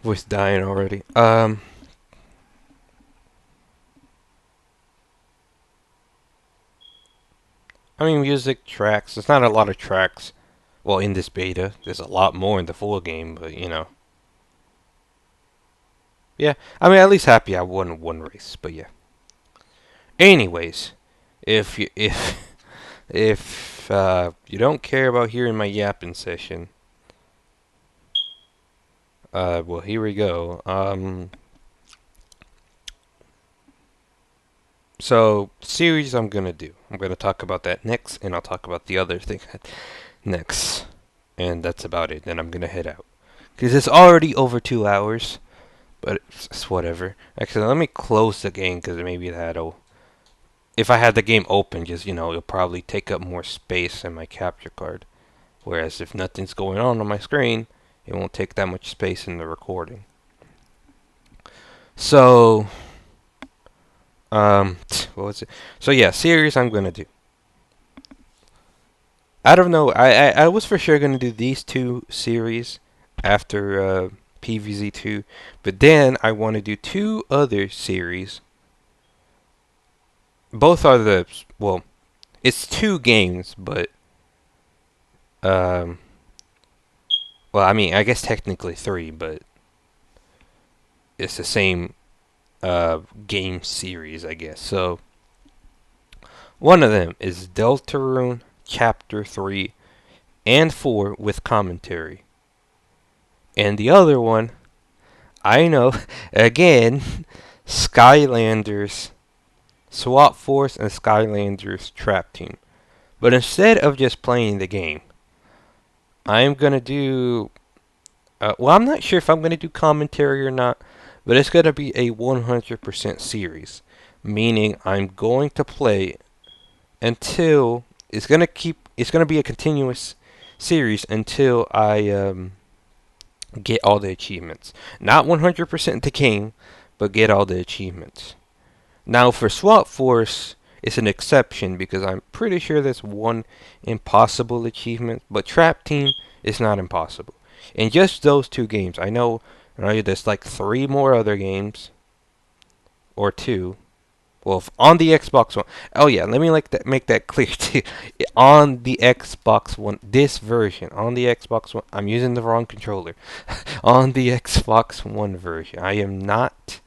Voice dying already. I mean, music, tracks. There's not a lot of tracks. Well, in this beta. There's a lot more in the full game, but, you know. Yeah, I mean, at least happy I won one race, but yeah. Anyways, if you you don't care about hearing my yapping session, well, here we go. So, series I'm gonna do. I'm gonna talk about that next, and I'll talk about the other thing next. And that's about it. Then I'm gonna head out. Because it's already over 2 hours. But it's whatever. Actually, let me close the game, because maybe that'll... If I had the game open, just, you know, it'll probably take up more space in my capture card. Whereas if nothing's going on my screen, it won't take that much space in the recording. So... what was it? So yeah, series I'm gonna do. I don't know. I was for sure gonna do these 2 series after PVZ2, but then I want to do 2 other series. Both are well, it's 2 games, but well, I mean, I guess technically 3, but it's the same game series, I guess. So one of them is Deltarune Chapter 3 and 4 with commentary. And the other one, I know, again, Skylanders Swap Force and Skylanders Trap Team. But instead of just playing the game, I'm going to do... well, I'm not sure if I'm going to do commentary or not, but it's going to be a 100% series. Meaning I'm going to play until... It's going to be a continuous series until I... get all the achievements. Not 100% the game, but get all the achievements. Now for Swap Force, it's an exception because I'm pretty sure there's one impossible achievement, but Trap Team is not impossible. In just those 2 games, I know there's like 3 more other games, or 2. Well, on the Xbox One. Oh yeah, let me make that clear too. On the Xbox One, this version, on the Xbox One, I'm using the wrong controller. On the Xbox One version, I am not.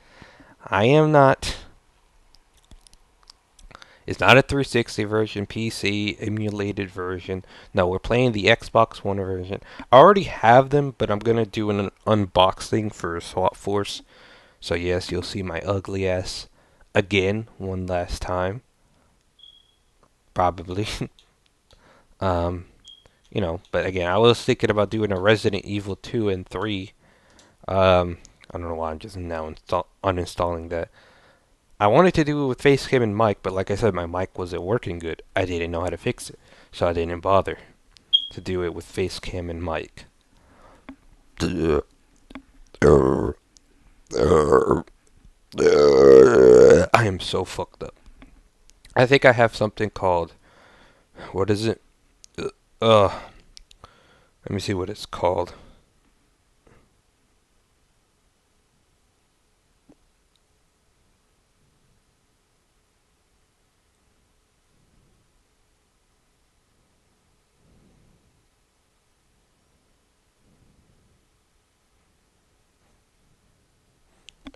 It's not a 360 version, PC emulated version. No, we're playing the Xbox One version. I already have them, but I'm gonna do an unboxing for Swap Force. So yes, you'll see my ugly ass again one last time, probably. You know, but again, I was thinking about doing a Resident Evil 2 and 3. I don't know why I'm just now uninstalling that. I wanted to do it with Facecam and mic, but like I said, my mic wasn't working good. I didn't know how to fix it, so I didn't bother to do it with Facecam and mic. I am so fucked up. I think I have something called... What is it? Let me see what it's called.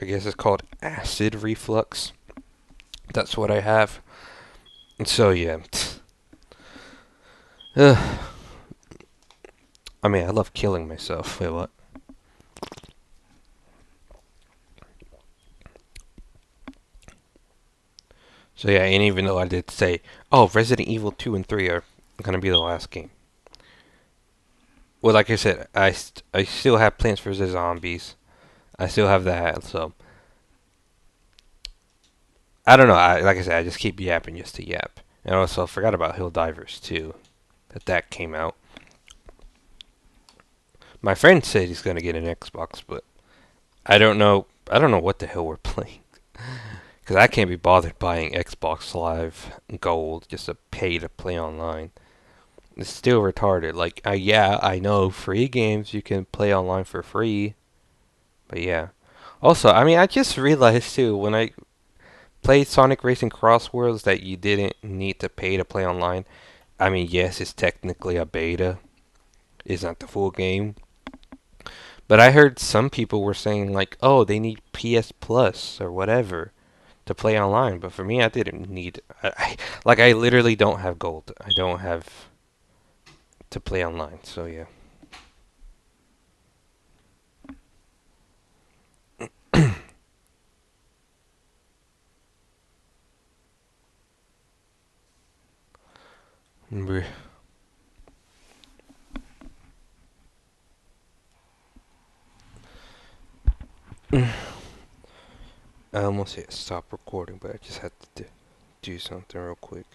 I guess it's called acid reflux. That's what I have. And so yeah. Ugh. I mean, I love killing myself. Wait, what? So yeah, and even though I did say, oh, Resident Evil 2 and 3 are gonna be the last game. Well, like I said, I still have Plants vs. Zombies. I still have that, so I don't know. Like I said, I just keep yapping just to yap. And also, I forgot about Hill Divers too. That came out. My friend said he's gonna get an Xbox, but I don't know. I don't know what the hell we're playing. Because I can't be bothered buying Xbox Live Gold just to pay to play online. It's still retarded. Like, yeah, I know free games you can play online for free. But yeah. Also, I mean, I just realized too, when I played Sonic Racing Crossworlds, that you didn't need to pay to play online. I mean, yes, it's technically a beta. It's not the full game. But I heard some people were saying, like, oh, they need PS Plus or whatever to play online. But for me, I didn't need. I literally don't have gold. I don't have to play online. So yeah. Bruh. I almost hit stop recording, but I just had to do something real quick.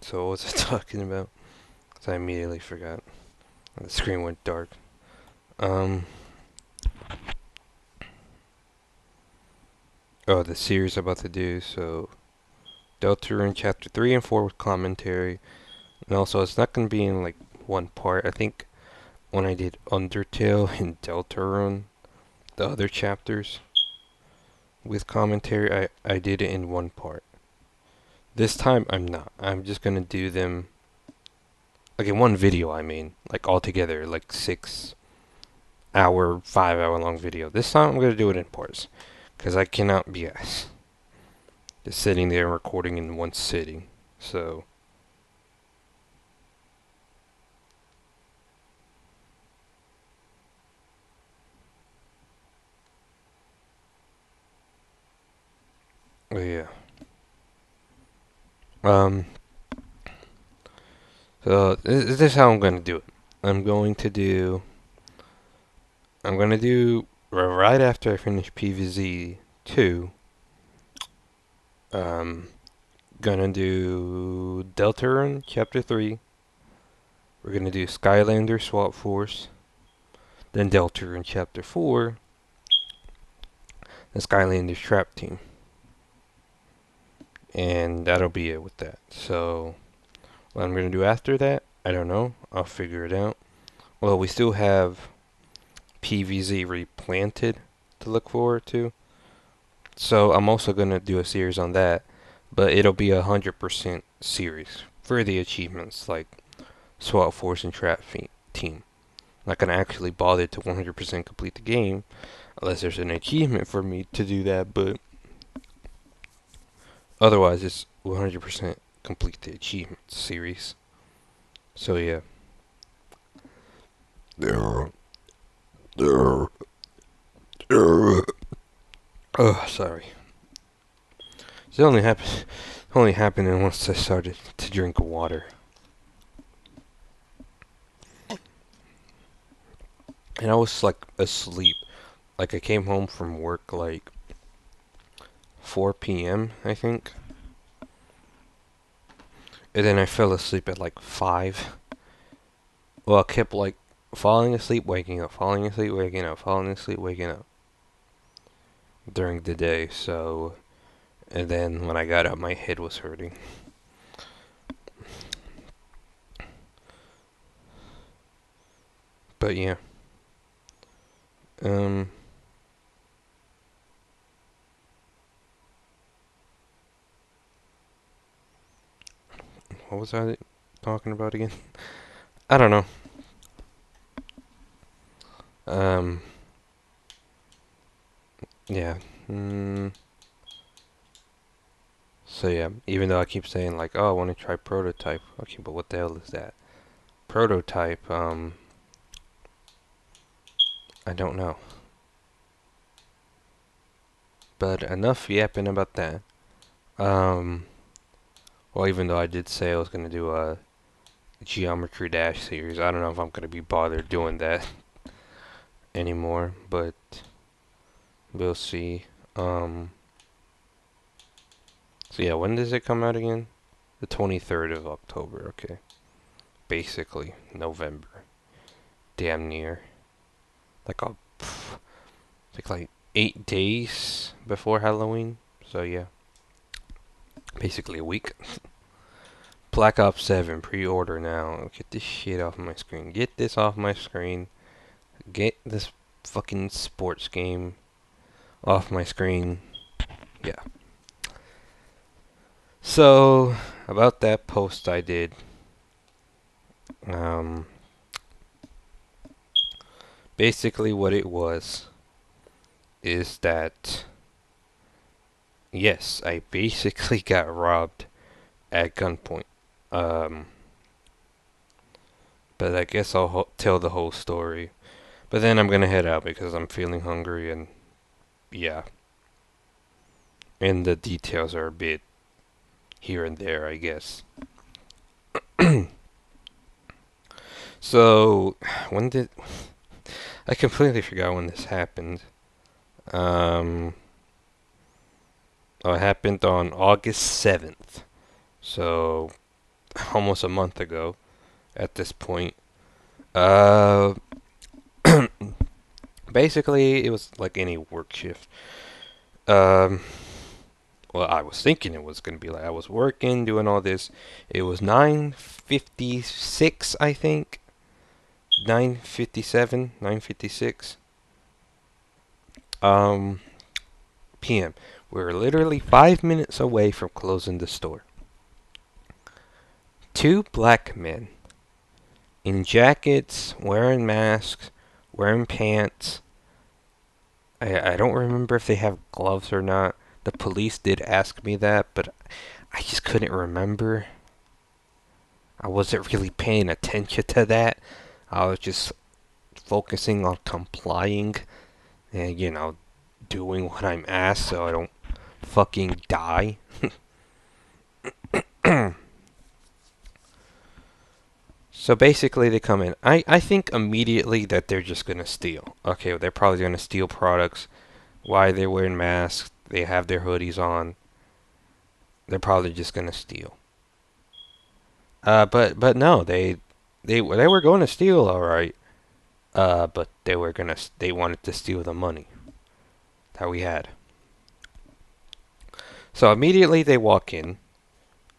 So what was I talking about? 'Cause I immediately forgot. The screen went dark. Oh, the series I'm about to do. So Deltarune Chapter 3 and 4 with commentary. And also, it's not going to be in like one part. I think when I did Undertale and Deltarune, the other chapters with commentary, I did it in one part. This time, I'm not. I'm just going to do them like in one video, I mean. Like all together, like 6-hour, 5-hour long video. This time, I'm going to do it in parts. Because I cannot BS. Just sitting there and recording in one sitting. So oh, yeah. So this is how I'm gonna do it. I'm gonna do right after I finish PVZ 2. Gonna do Deltarune Chapter 3. We're gonna do Skylander Swap Force. Then Deltarune Chapter 4. The Skylanders Trap Team. And that'll be it with that. So what I'm gonna do after that, I don't know. I'll figure it out. Well, we still have PVZ Replanted to look forward to. So I'm also gonna do a series on that, but it'll be 100% series for the achievements like SWAT Force and Trap Team. I'm not gonna actually bother to 100% complete the game unless there's an achievement for me to do that, but otherwise it's 100% complete the achievement series. So yeah. Oh, sorry. It only happened once I started to drink water. And I was like asleep. Like I came home from work like 4 p.m. I think. And then I fell asleep at like 5. Well, I kept like falling asleep, waking up, falling asleep, waking up, falling asleep, waking up during the day. So, and then when I got up, my head was hurting. But yeah. What was I talking about again? I don't know. Um, yeah. Mm, so yeah, even though I keep saying like, oh, I want to try prototype. Okay, but what the hell is that? Prototype, I don't know. But enough yapping about that. Well, even though I did say I was gonna do a Geometry Dash series, I don't know if I'm gonna be bothered doing that anymore, but we'll see. So yeah, when does it come out again? The 23rd of October, okay. Basically, November. Damn near. Like, like 8 days before Halloween. So yeah. Basically a week. Black Ops 7 pre-order now. Get this shit off my screen. Get this off my screen. Get this fucking sports game off my screen. Yeah. So, about that post I did. Basically what it was is that, yes, I basically got robbed at gunpoint. But I guess I'll tell the whole story. But then I'm gonna head out because I'm feeling hungry and yeah. And the details are a bit here and there, I guess. So, when did... I completely forgot when this happened. Oh, it happened on August 7th. So, almost a month ago at this point. Basically, it was like any work shift. Well, I was thinking it was going to be like I was working, doing all this. It was 9:56, I think. 9:57, 9:56. PM. We're literally 5 minutes away from closing the store. Two black men in jackets, wearing masks, wearing pants. I don't remember if they have gloves or not. The police did ask me that, but I just couldn't remember. I wasn't really paying attention to that. I was just focusing on complying and, doing what I'm asked so I don't fucking die. So basically they come in. I think immediately that they're just going to steal. Okay, they're probably going to steal products. Why they're wearing masks, they have their hoodies on. They're probably just going to steal. But no, they were going to steal, all right. But they wanted to steal the money that we had. So immediately they walk in.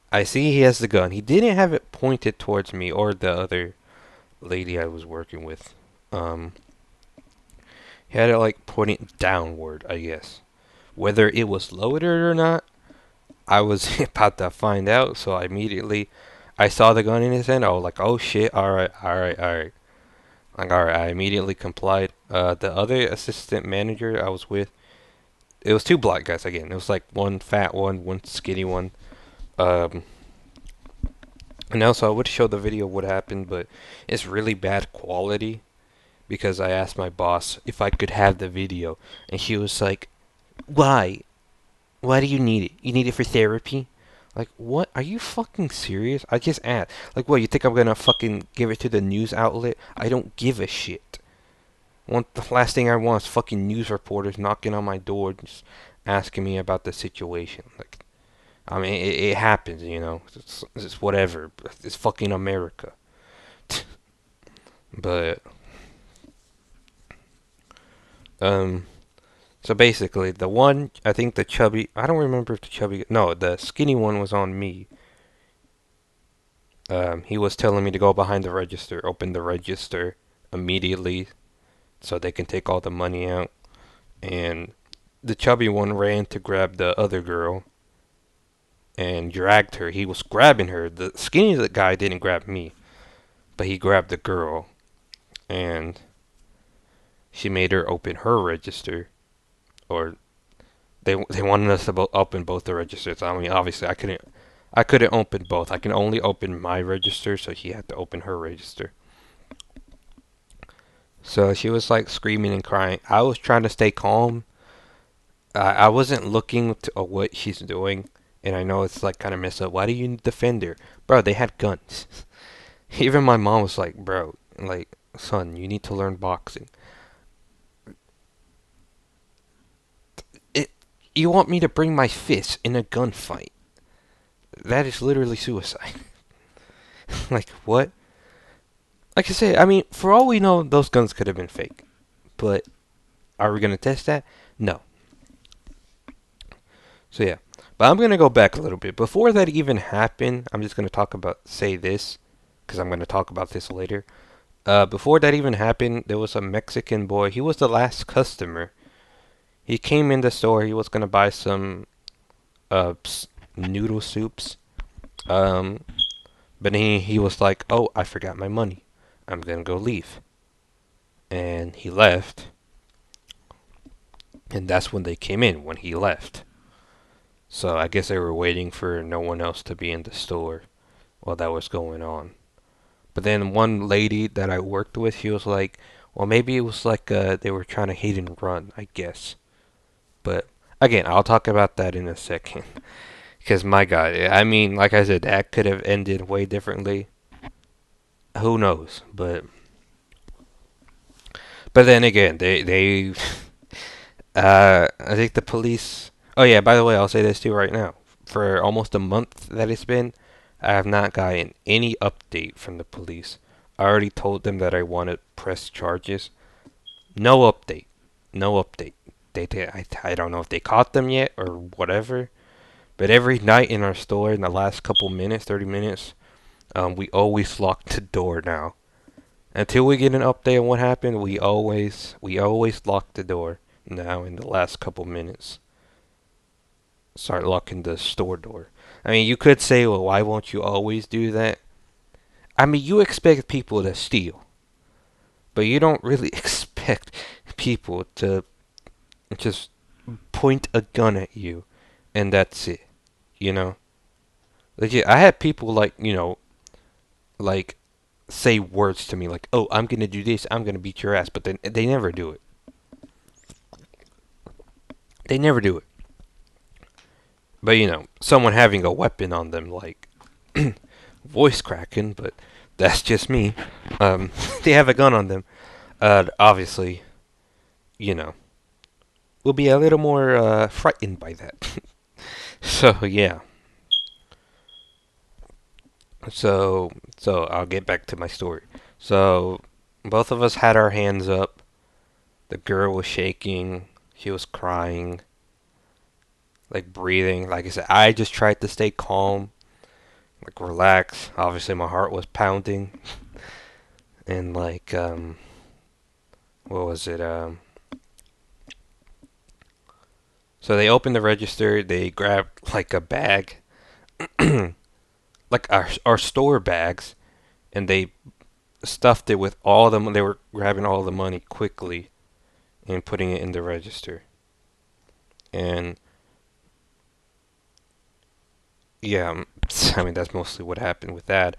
I see he has the gun. He didn't have it pointed towards me or the other lady I was working with. He had it like pointing downward, I guess. Whether it was loaded or not, I was about to find out. So I saw the gun in his hand. I was like, oh shit, alright. Like, alright, I immediately complied. The other assistant manager I was with, it was two black guys again. It was like one fat one skinny one. And also I would show the video of what happened, but it's really bad quality because I asked my boss if I could have the video, and she was like, "Why? Why do you need it? You need it for therapy?" Like, what? Are you fucking serious? I just asked. Like, what? You think I'm gonna fucking give it to the news outlet? I don't give a shit. The last thing I want is fucking news reporters knocking on my door, just asking me about the situation. Like, I mean, it happens, It's whatever. It's fucking America. But, so basically, the one, I think the chubby, I don't remember if the skinny one was on me. He was telling me to go behind the register, open the register immediately so they can take all the money out. And the chubby one ran to grab the other girl and dragged her. He was grabbing her. The skinny guy didn't grab me, but he grabbed the girl. And she made her open her register, or they wanted us to open both the registers. I mean, obviously I couldn't open both. I can only open my register, so she had to open her register. So she was like screaming and crying. I was trying to stay calm. I wasn't looking to what she's doing, and I know it's like kind of messed up. Why do you defend her, bro? They had guns. Even my mom was like, bro, like, son, you need to learn boxing. You want me to bring my fists in a gunfight? That is literally suicide. Like, what? Like I said, I mean, for all we know, those guns could have been fake. But are we going to test that? No. So, yeah. But I'm going to go back a little bit. Before that even happened, I'm just going to say this, because I'm going to talk about this later. Before that even happened, there was a Mexican boy. He was the last customer. He came in the store. He was going to buy some noodle soups. But he was like, oh, I forgot my money. I'm going to go leave. And he left. And that's when they came in, when he left. So I guess they were waiting for no one else to be in the store while that was going on. But then one lady that I worked with, she was like, well, maybe it was like they were trying to hit and run, I guess. But again, I'll talk about that in a second. Because my God, I mean, like I said, that could have ended way differently. Who knows? But then again, they I think the police. Oh yeah, by the way, I'll say this too right now. For almost a month that it's been, I have not gotten any update from the police. I already told them that I want to press charges. No update. No update. I don't know if they caught them yet or whatever. But every night in our store, in the last couple minutes, 30 minutes, we always lock the door now. Until we get an update on what happened, we always lock the door now in the last couple minutes. Start locking the store door. I mean, you could say, well, why won't you always do that? I mean, you expect people to steal. But you don't really expect people to just point a gun at you and that's it. You know? Legit, I had people like say words to me like, oh, I'm going to do this, I'm going to beat your ass. But then they never do it. They never do it. But, someone having a weapon on them, like, voice cracking, but that's just me. They have a gun on them. Obviously, we'll be a little more frightened by that. So, yeah. So I'll get back to my story. So, both of us had our hands up. The girl was shaking. She was crying. Like, breathing. Like I said, I just tried to stay calm. Like, relax. Obviously, my heart was pounding. And, like, what was it? So they opened the register. They grabbed, like, a bag. Like, our store bags. And they stuffed it with all the money. They were grabbing all the money quickly and putting it in the register. And yeah, I mean, that's mostly what happened with that.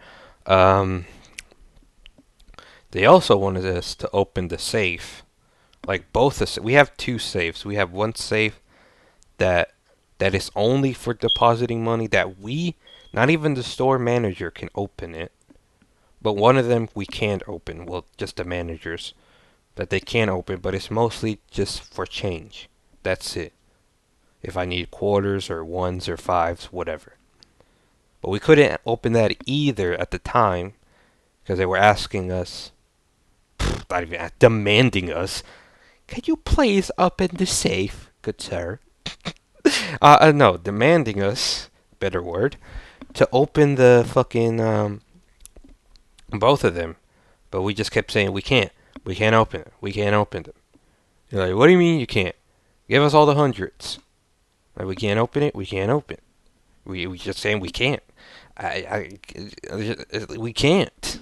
They also wanted us to open the safe. Like, we have two safes. We have one safe that is only for depositing money, that not even the store manager can open it. But one of them we can't open. Well, just the managers. That they can't open, but it's mostly just for change. That's it. If I need quarters or ones or fives, whatever. But we couldn't open that either at the time because they were asking us, not even demanding us, can you please open the safe, good sir? No, demanding us, better word, to open the fucking, both of them. But we just kept saying, we can't open it. We can't open them. You're like, what do you mean you can't? Give us all the hundreds. Like, we can't open it. We can't open it. We just saying we can't. We can't.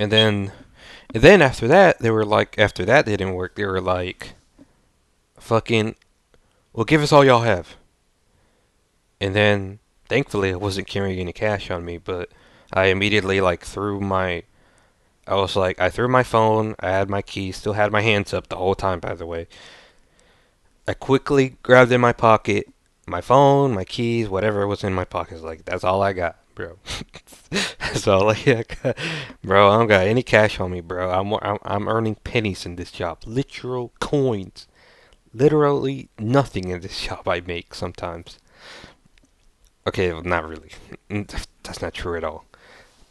And then after that, they were like, after that didn't work, they were like, fucking, well, give us all y'all have. And then, thankfully, I wasn't carrying any cash on me, but I immediately, like, I threw my phone, I had my keys, still had my hands up the whole time, by the way. I quickly grabbed in my pocket my phone, my keys, whatever was in my pockets. Like, that's all I got, bro. That's all I got. Bro, I don't got any cash on me, bro. I'm earning pennies in this job. Literal coins. Literally nothing in this job I make sometimes. Okay, well, not really. That's not true at all.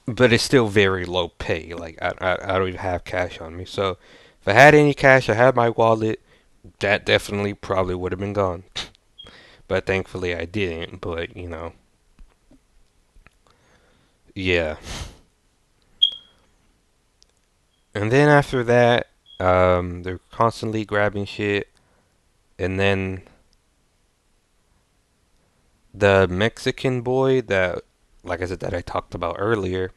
But it's still very low pay. Like, I don't even have cash on me. So, if I had any cash, I had my wallet, that definitely probably would have been gone. But thankfully I didn't. But, yeah. And then after that, they're constantly grabbing shit. And then the Mexican boy that, like I said, that I talked about earlier,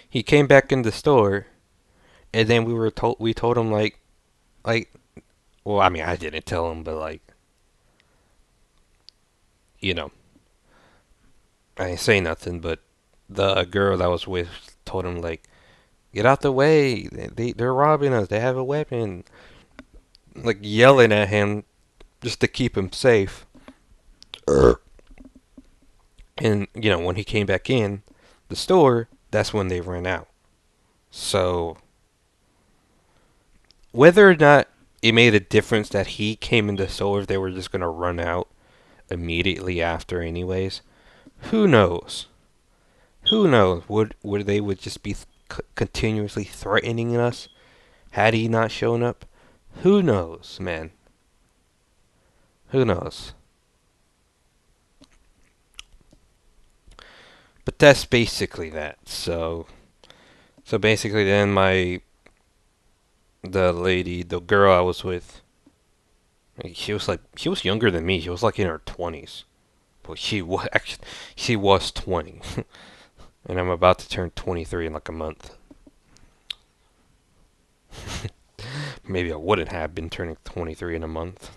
he came back in the store, and then we told him like, well, I mean, I didn't tell him, but like, you know, I didn't say nothing, but the girl that I was with told him like, get out the way, they're robbing us, they have a weapon, like yelling at him just to keep him safe. And when he came back in the store, that's when they ran out. So whether or not it made a difference that he came in the store, if they were just gonna run out immediately after, anyways, who knows? Who knows? Would they would just be continuously threatening us had he not shown up? Who knows, man? Who knows? But that's basically that. So basically, then the girl I was with, she was younger than me. She was like in her 20s. But she was 20. And I'm about to turn 23 in like a month. Maybe I wouldn't have been turning 23 in a month.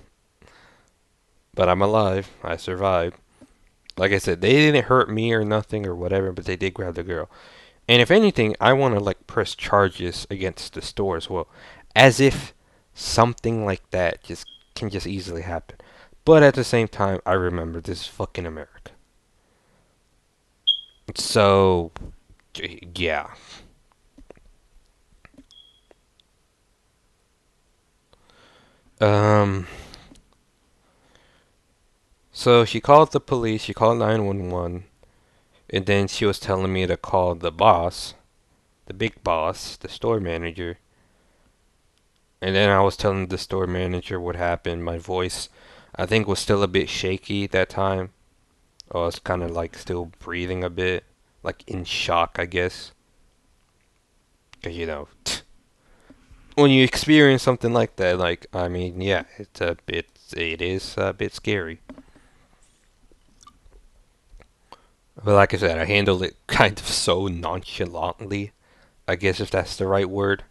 But I'm alive. I survived. Like I said, they didn't hurt me or nothing or whatever, but they did grab the girl. And if anything, I want to like press charges against the store as well. As if something like that can just easily happen. But at the same time, I remember this is fucking America. So, yeah. Um, so she called the police, she called 911, and then she was telling me to call the boss, the big boss, the store manager. And then I was telling the store manager what happened. My voice, I think, was still a bit shaky that time. I was kind of like still breathing a bit, like in shock, I guess. 'Cause, when you experience something like that, like, I mean, yeah, it is a bit scary. But like I said, I handled it kind of so nonchalantly, I guess, if that's the right word.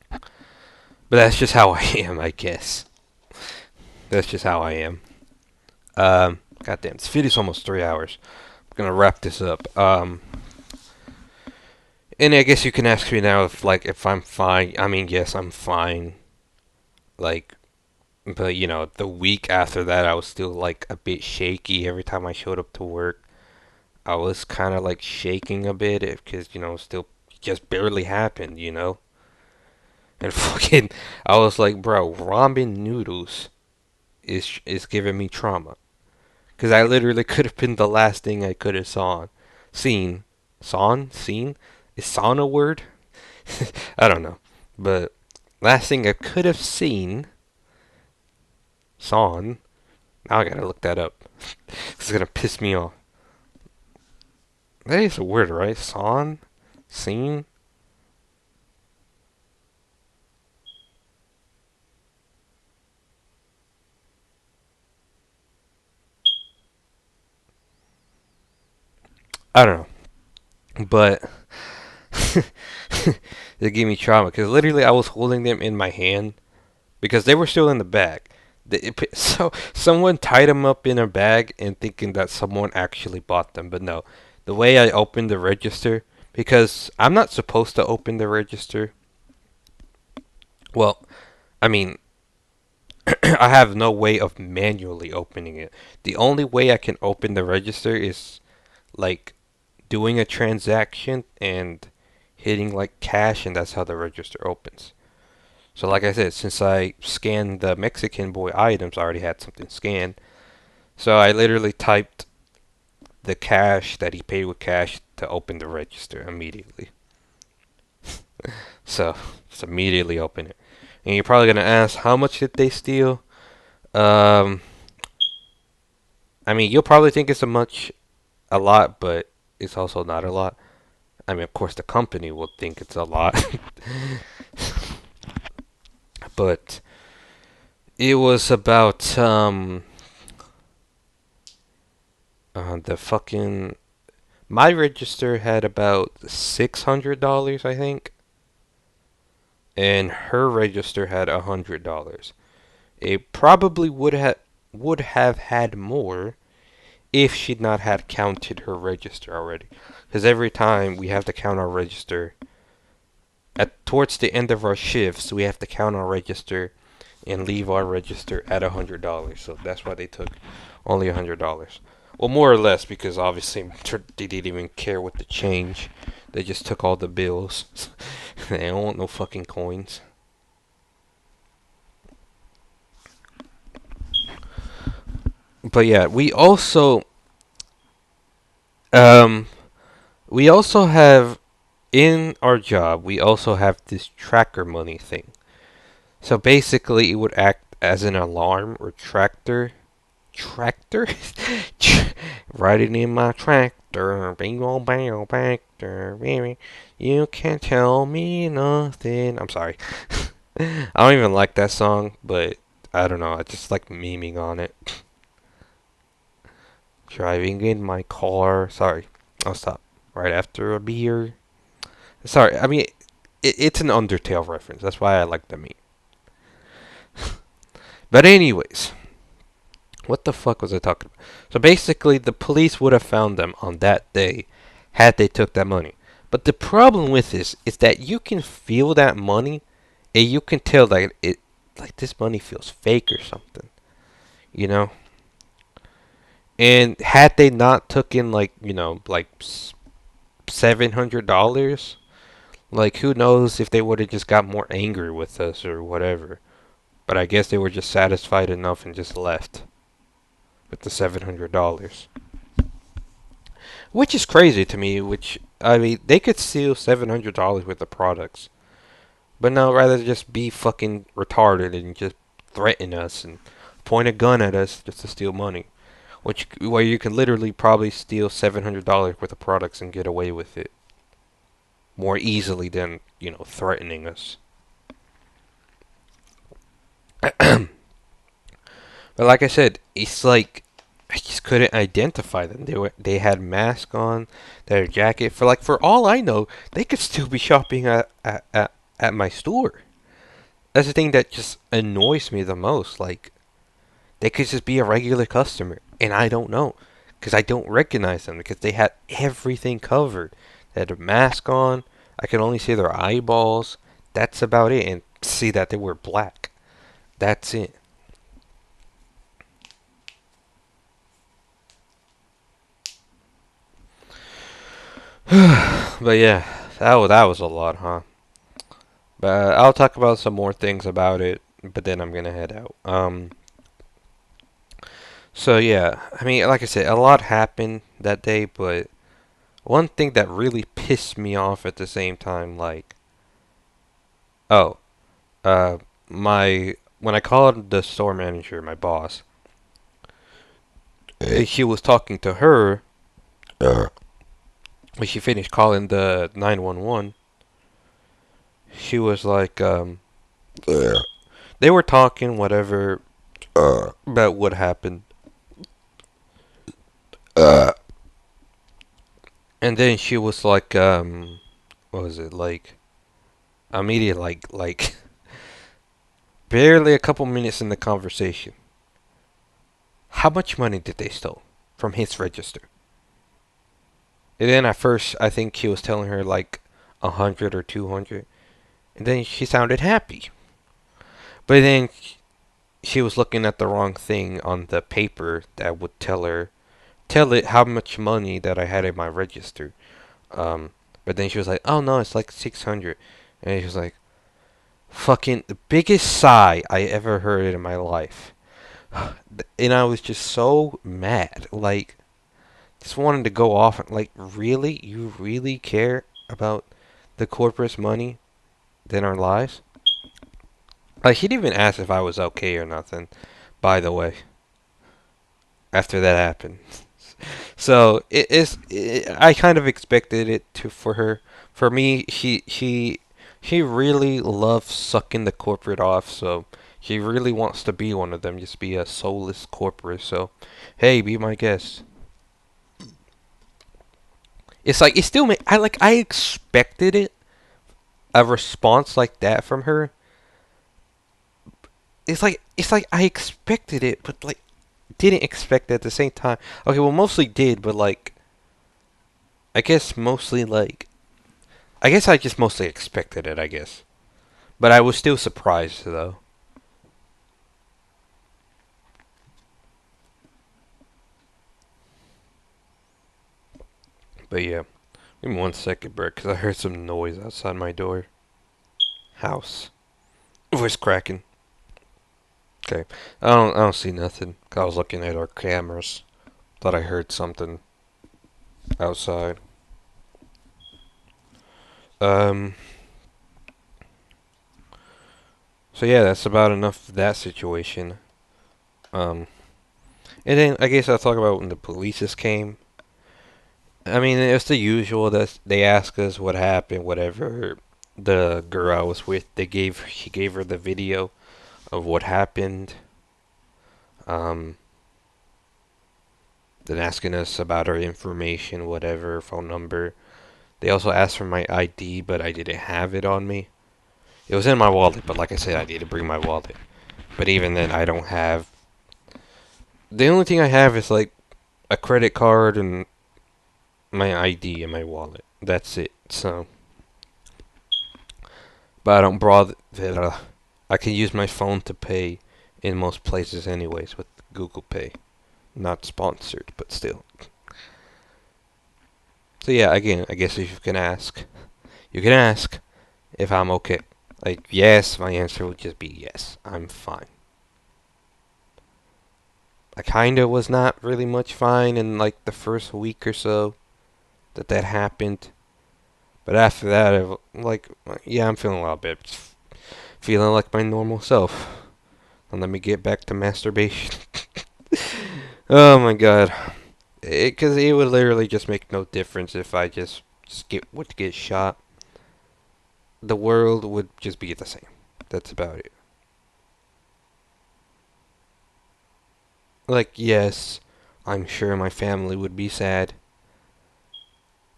But that's just how I am, I guess. That's just how I am. Goddamn, this video's almost 3 hours. I'm gonna wrap this up. And I guess you can ask me now if I'm fine. I mean, yes, I'm fine. Like, but the week after that, I was still like a bit shaky every time I showed up to work. I was kind of like shaking a bit because still just barely happened. And fucking, I was like, bro, ramen noodles is giving me trauma. Because I literally could have been the last thing I could have seen. Seen? Is sawn a word? I don't know. But last thing I could have seen, sawn. Now I gotta look that up. This is gonna piss me off. That is a word, right? Sawn? Seen? I don't know. But they gave me trauma because literally I was holding them in my hand because they were still in the bag. So someone tied them up in a bag and thinking that someone actually bought them, but no. The way I opened the register, because I'm not supposed to open the register. Well, I mean, I have no way of manually opening it. The only way I can open the register is like doing a transaction and hitting like cash, and that's how the register opens. So like I said, since I scanned the Mexican boy items, I already had something scanned. So I literally typed the cash that he paid with cash to open the register immediately. So just immediately open it. And you're probably gonna ask, how much did they steal? Um, I mean, you'll probably think it's a lot, but it's also not a lot. I mean, of course, the company will think it's a lot, but it was about the fucking my register had about $600, I think, and her register had $100. It probably would have had more if she'd not had counted her register already. Because every time we have to count our register, at towards the end of our shifts, we have to count our register and leave our register at $100. So that's why they took only $100. Well, more or less, because obviously they didn't even care with the change. They just took all the bills. They don't want no fucking coins. But yeah, um we also have in our job, we also have this tracker money thing. So basically it would act as an alarm or tractor riding in my tractor, bingo bang tractor, baby, you can't tell me nothing. I'm sorry. I don't even like that song, but I don't know, I just like memeing on it. Driving in my car. Sorry, I'll stop right after a beer. Sorry, I mean, it's an Undertale reference. That's why I like the meme. But anyways, what the fuck was I talking about? So basically, the police would have found them on that day had they took that money. But the problem with this is that you can feel that money, and you can tell that like this money feels fake or something. You know? And had they not taken like, like $700, like who knows if they would have just got more angry with us or whatever. But I guess they were just satisfied enough and just left with the $700. Which is crazy to me, which I mean, they could steal $700 worth of products. But no, rather just be fucking retarded and just threaten us and point a gun at us just to steal money. Where you can literally probably steal $700 worth of products and get away with it more easily than, threatening us. But like I said, it's like I just couldn't identify them. They had mask on, their jacket. For all I know, they could still be shopping at my store. That's the thing that just annoys me the most. Like, they could just be a regular customer, and I don't know, because I don't recognize them, because they had everything covered. They had a mask on. I could only see their eyeballs. That's about it, and see that they were black. That's it. But yeah, that was a lot, huh? But I'll talk about some more things about it, but then I'm gonna head out. So yeah, I mean, like I said, a lot happened that day, but one thing that really pissed me off at the same time, like, oh, my when I called the store manager, my boss, she was talking to her. When she finished calling the 911, she was like, they were talking whatever about what happened. And then she was like, what was it like? Immediately, like barely a couple minutes in the conversation. How much money did they steal from his register? And then at first, I think he was telling her like 100 or 200, and then she sounded happy. But then she was looking at the wrong thing on the paper that would tell it how much money that I had in my register. But then she was like, "Oh no, it's like 600," and she was like, "Fucking the biggest sigh I ever heard in my life." And I was just so mad, like, just wanted to go off. Like, really, you really care about the corporate's money than our lives? Like, she didn't even ask if I was okay or nothing. By the way, after that happened. So I kind of expected it to for her. For me, she really loves sucking the corporate off. So she really wants to be one of them, just be a soulless corporate. So hey, be my guest. It's like it still I expected it, a response like that from her. It's like I expected it, but like didn't expect it at the same time. Okay, well mostly did, but like I guess mostly like I guess I just mostly expected it, I guess. But I was still surprised though. But yeah, give me 1 second, bro, because I heard some noise outside my door. House. Voice cracking. Okay, I don't see nothing. I was looking at our cameras. Thought I heard something outside. Um. So yeah, that's about enough of that situation. Um. And then I guess I'll talk about when the police came. I mean, it's the usual that they ask us what happened, whatever. The girl I was with, she gave her the video of what happened. Um, then asking us about our information, whatever, phone number. They also asked for my ID, but I didn't have it on me. It was in my wallet, but like I said, I didn't bring my wallet. But even then, I don't have. The only thing I have is like a credit card and my ID in my wallet. That's it. So, but I don't bother that. I can use my phone to pay in most places, anyways, with Google Pay. Not sponsored, but still. So yeah, again, I guess if you can ask if I'm okay. Like yes, my answer would just be yes. I'm fine. I kinda was not really much fine in like the first week or so that happened. But after that, yeah, I'm feeling a lot better. Feeling like my normal self. And let me get back to masturbation. Oh my god. Because it would literally just make no difference if I just would get shot. The world would just be the same. That's about it. Like, yes, I'm sure my family would be sad.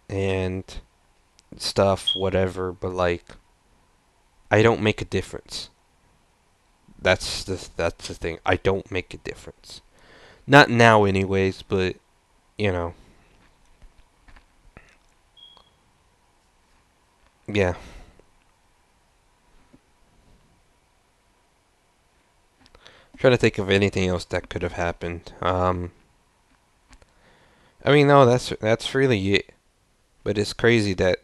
And stuff, whatever, but like, I don't make a difference. That's the thing. I don't make a difference. Not now, anyways, but you know, yeah. I'm trying to think of anything else that could have happened. I mean, no, that's really it. But it's crazy that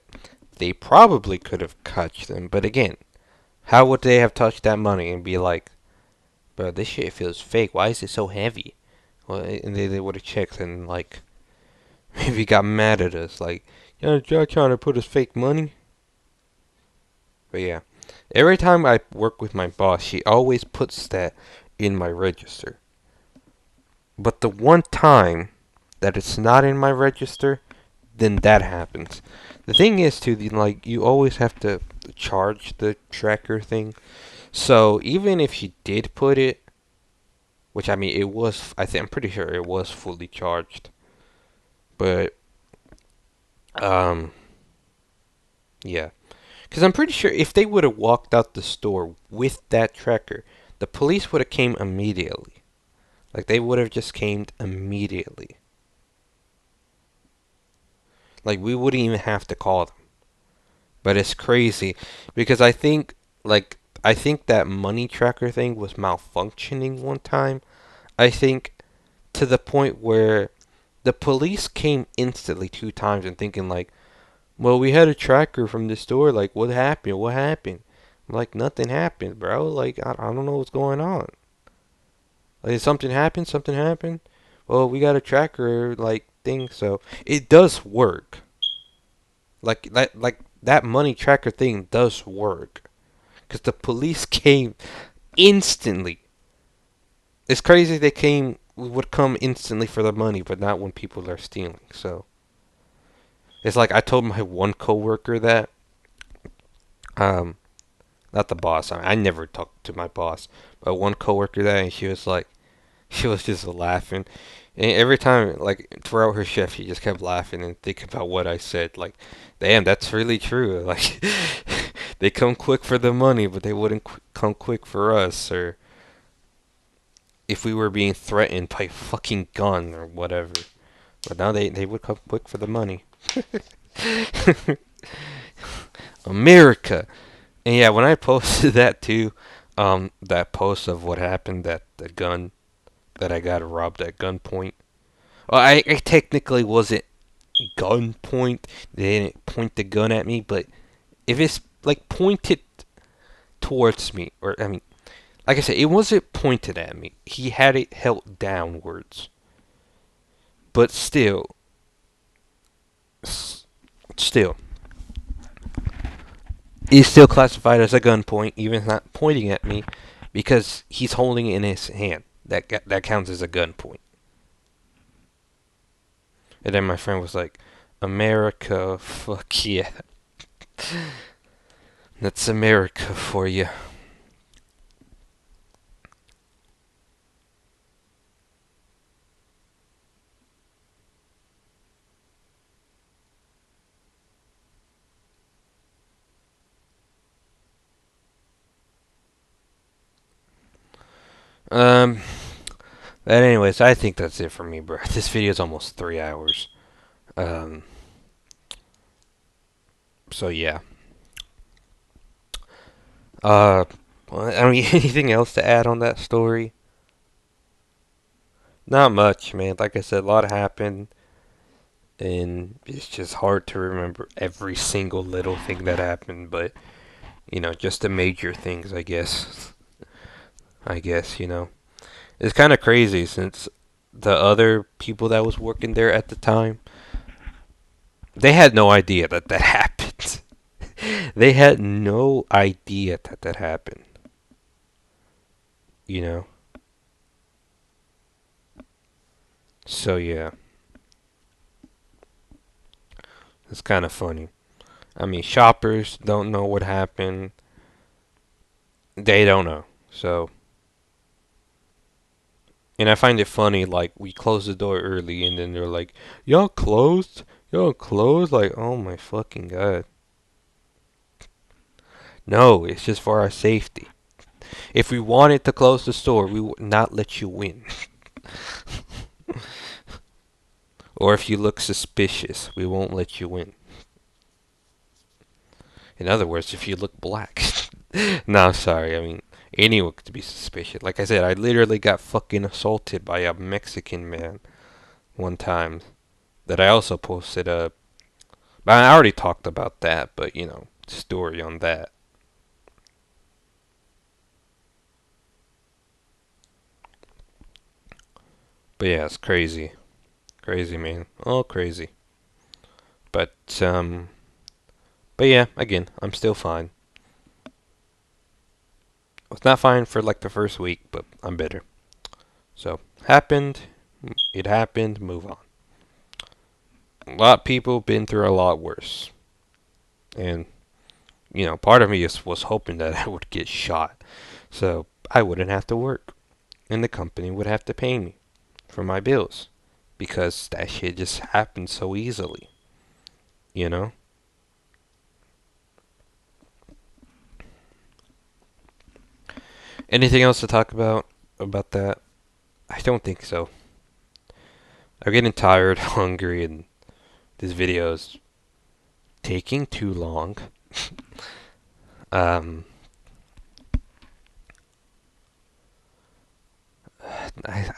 they probably could have touched them. But again, how would they have touched that money and be like, bro, this shit feels fake. Why is it so heavy? Well, and they would have checked and like maybe got mad at us, like, y'all trying to put us fake money. But yeah, every time I work with my boss, she always puts that in my register. But the one time that it's not in my register, then that happens. The thing is, too, like, you always have to charge the tracker thing. So even if she did put it, which I mean, it was, I'm pretty sure it was fully charged. But Um, yeah. Because I'm pretty sure if they would have walked out the store with that tracker, the police would have came immediately. Like, they would have just came immediately. Like, we wouldn't even have to call them. But it's crazy. Because I think that money tracker thing was malfunctioning one time. I think to the point where the police came instantly 2 times and thinking like, well, we had a tracker from the store. Like, what happened? What happened? I'm like, nothing happened, bro. Like, I don't know what's going on. Like, did something happen? Something happened? Well, we got a tracker, like, thing, so it does work. Like that money tracker thing does work. Because the police came instantly. It's crazy would come instantly for the money, but not when people are stealing, so. It's like I told my one coworker that, not the boss. I never talked to my boss, but one coworker that, and she was like, she was just laughing, and every time, like throughout her shift, she just kept laughing and thinking about what I said. Like, damn, that's really true. Like, they come quick for the money, but they wouldn't come quick for us, or if we were being threatened by a fucking gun or whatever. But now they would come quick for the money. America. And yeah, when I posted that too, that post of what happened at the gun, that I got robbed at gunpoint. Well, I technically wasn't gunpoint. They didn't point the gun at me, but if it's like pointed towards me, or I mean, like I said, it wasn't pointed at me. He had it held downwards. But still, still, is still classified as a gunpoint, even if not pointing at me, because he's holding it in his hand. That counts as a gunpoint. And then my friend was like, "America, fuck yeah, that's America for you." Um, but anyways, I think that's it for me, bro. This video is almost 3 hours. Um, so yeah. Uh, I mean, anything else to add on that story? Not much, man. Like I said, a lot happened, and it's just hard to remember every single little thing that happened, but, just the major things, I guess. It's kind of crazy since the other people that was working there at the time, they had no idea that happened. They had no idea that happened. You know? So, yeah. It's kind of funny. I mean, shoppers don't know what happened. They don't know. So, and I find it funny, like, we closed the door early, and then they're like, y'all closed? Y'all closed? Like, oh my fucking god. No, it's just for our safety. If we wanted to close the store, we would not let you in. Or if you look suspicious, we won't let you in. In other words, if you look black. No, sorry, I mean, anyone could be suspicious. Like I said, I literally got fucking assaulted by a Mexican man one time that I also posted a. But I already talked about that, but story on that. But yeah, it's crazy. Crazy, man. All crazy. But yeah, again, I'm still fine. I was not fine for like the first week, but I'm better. So, it happened, move on. A lot of people been through a lot worse. And, part of me was hoping that I would get shot. So, I wouldn't have to work. And the company would have to pay me for my bills. Because that shit just happened so easily. you know? Anything else to talk about that? I don't think so. I'm getting tired, hungry, and this video is taking too long. um,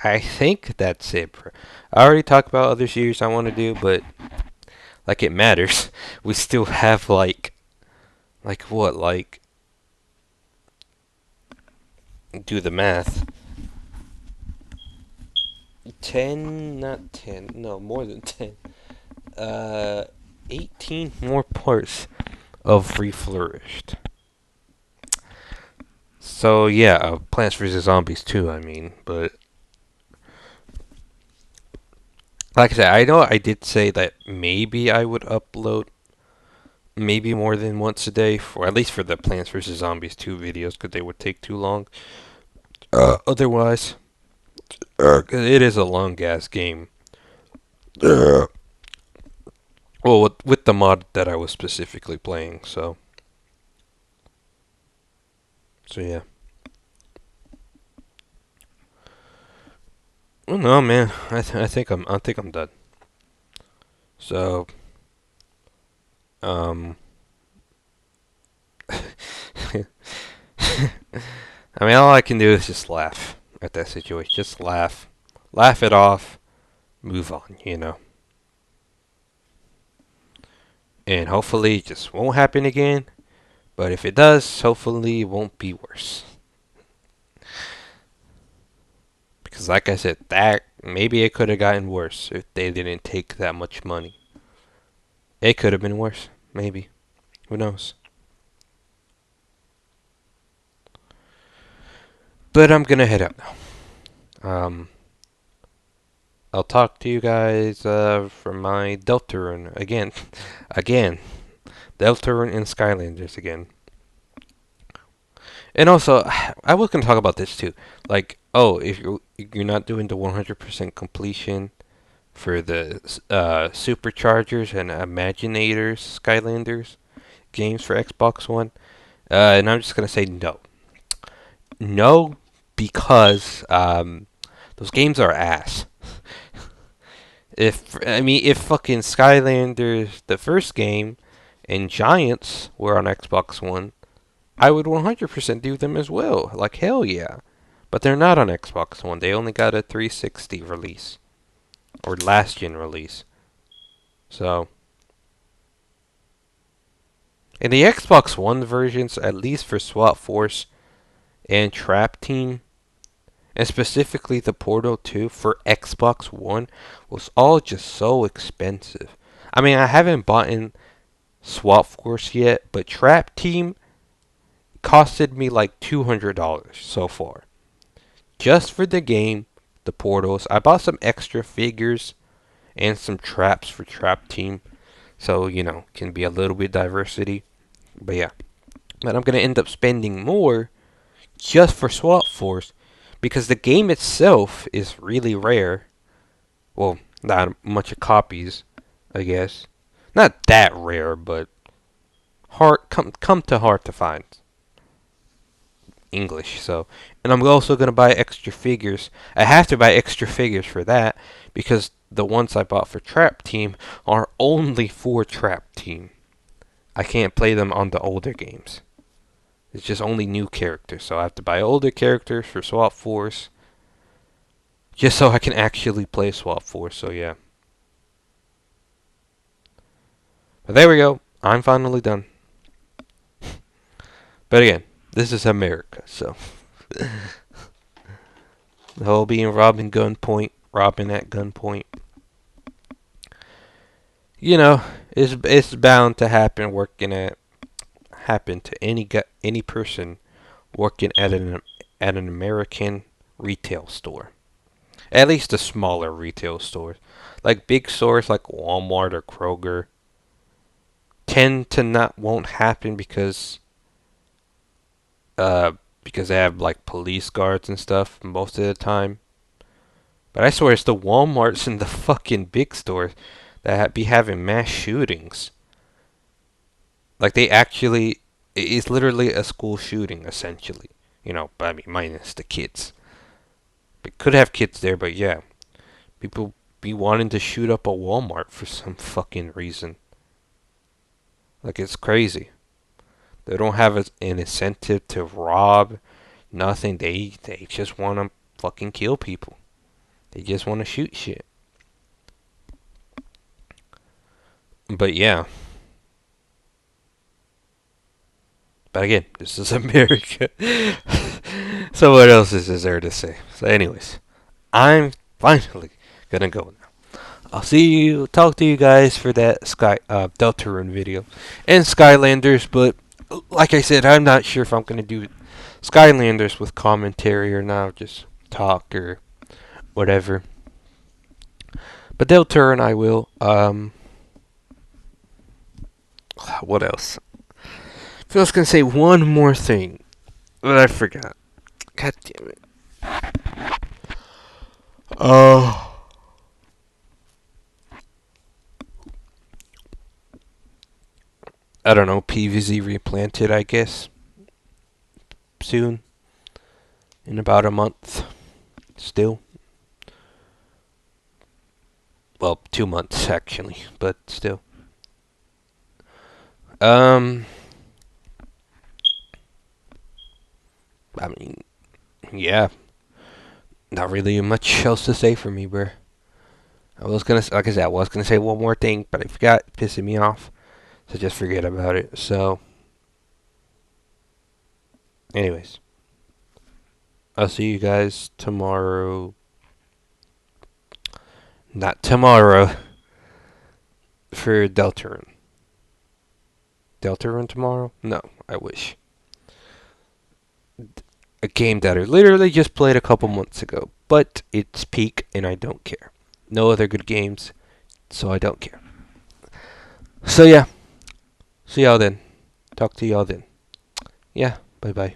I think that's it. I already talked about other series I want to do, but like it matters. We still have like what? Like do the math. 10, not 10. No, more than 10. 18 more parts of Reflourished. So yeah, Plants vs Zombies 2. I mean, but like I said, I know I did say that maybe I would upload maybe more than once a day, for at least for the Plants vs Zombies 2 videos, because they would take too long. Otherwise, 'cause it is a long ass game. Well, with the mod that I was specifically playing, so yeah. Well, no, man, I think I'm done. So, um, I mean, all I can do is just laugh at that situation. Just laugh it off, move on, you know. And hopefully, it just won't happen again. But if it does, hopefully, it won't be worse. Because, like I said, that maybe it could have gotten worse if they didn't take that much money. It could have been worse, maybe. Who knows? But I'm gonna head out now. I'll talk to you guys from my Deltarune again. Again. Deltarune and Skylanders again. And also, I was going to talk about this too. Like, oh, if you're not doing the 100% completion for the Superchargers and Imaginators Skylanders games for Xbox One, and I'm just going to say no. No, because those games are ass. If fucking Skylanders, the first game, and Giants were on Xbox One, I would 100% do them as well. Like, hell yeah. But they're not on Xbox One. They only got a 360 release. Or last gen release. So. In the Xbox One versions, at least for SWAT Force and Trap Team, and specifically the Portal 2 for Xbox One, was all just so expensive. I mean, I haven't bought in SWAT Force yet, but Trap Team costed me like $200 so far. Just for the game, the portals. I bought some extra figures and some traps for Trap Team. So, you know, can be a little bit diversity. But yeah. But I'm going to end up spending more just for SWAT Force because the game itself is really rare. Well, not much of copies, I guess. Not that rare, but come to hard to find. English, so. And I'm also going to buy extra figures. I have to buy extra figures for that because the ones I bought for Trap Team are only for Trap Team. I can't play them on the older games. It's just only new characters, so I have to buy older characters for SWAT Force just so I can actually play SWAT Force, so yeah. But there we go. I'm finally done. But again, this is America, so. The whole being robbing at gunpoint. You know, it's bound to happen to any person working at an American retail store. At least the smaller retail stores. Like big stores like Walmart or Kroger won't happen because they have like police guards and stuff most of the time. But I swear it's the Walmarts and the fucking big stores that be having mass shootings. Like they actually, it's literally a school shooting essentially. But I mean minus the kids. We could have kids there, but yeah, people be wanting to shoot up a Walmart for some fucking reason. Like it's crazy. They don't have an incentive to rob. Nothing. They just want to fucking kill people. They just want to shoot shit. But yeah. But again, this is America. So what else is there to say? So anyways, I'm finally gonna go now. Talk to you guys for that Deltarune video and Skylanders. But like I said, I'm not sure if I'm gonna do Skylanders with commentary or not, just talk or whatever. But Deltarune I will. What else? I was gonna say one more thing, but I forgot. God damn it. Oh. I don't know. PVZ replanted, I guess. Soon. In about a month. Still. Well, 2 months actually, but still. I mean, yeah. Not really much else to say for me, bro. Like I said, I was gonna say one more thing, but I forgot, pissing me off. So just forget about it. So, anyways, I'll see you guys tomorrow. Not tomorrow. For Deltarune. Deltarune tomorrow? No, I wish. A game that I literally just played a couple months ago, but it's peak and I don't care. No other good games, so I don't care. So yeah, see y'all then. Talk to y'all then. Yeah, bye bye.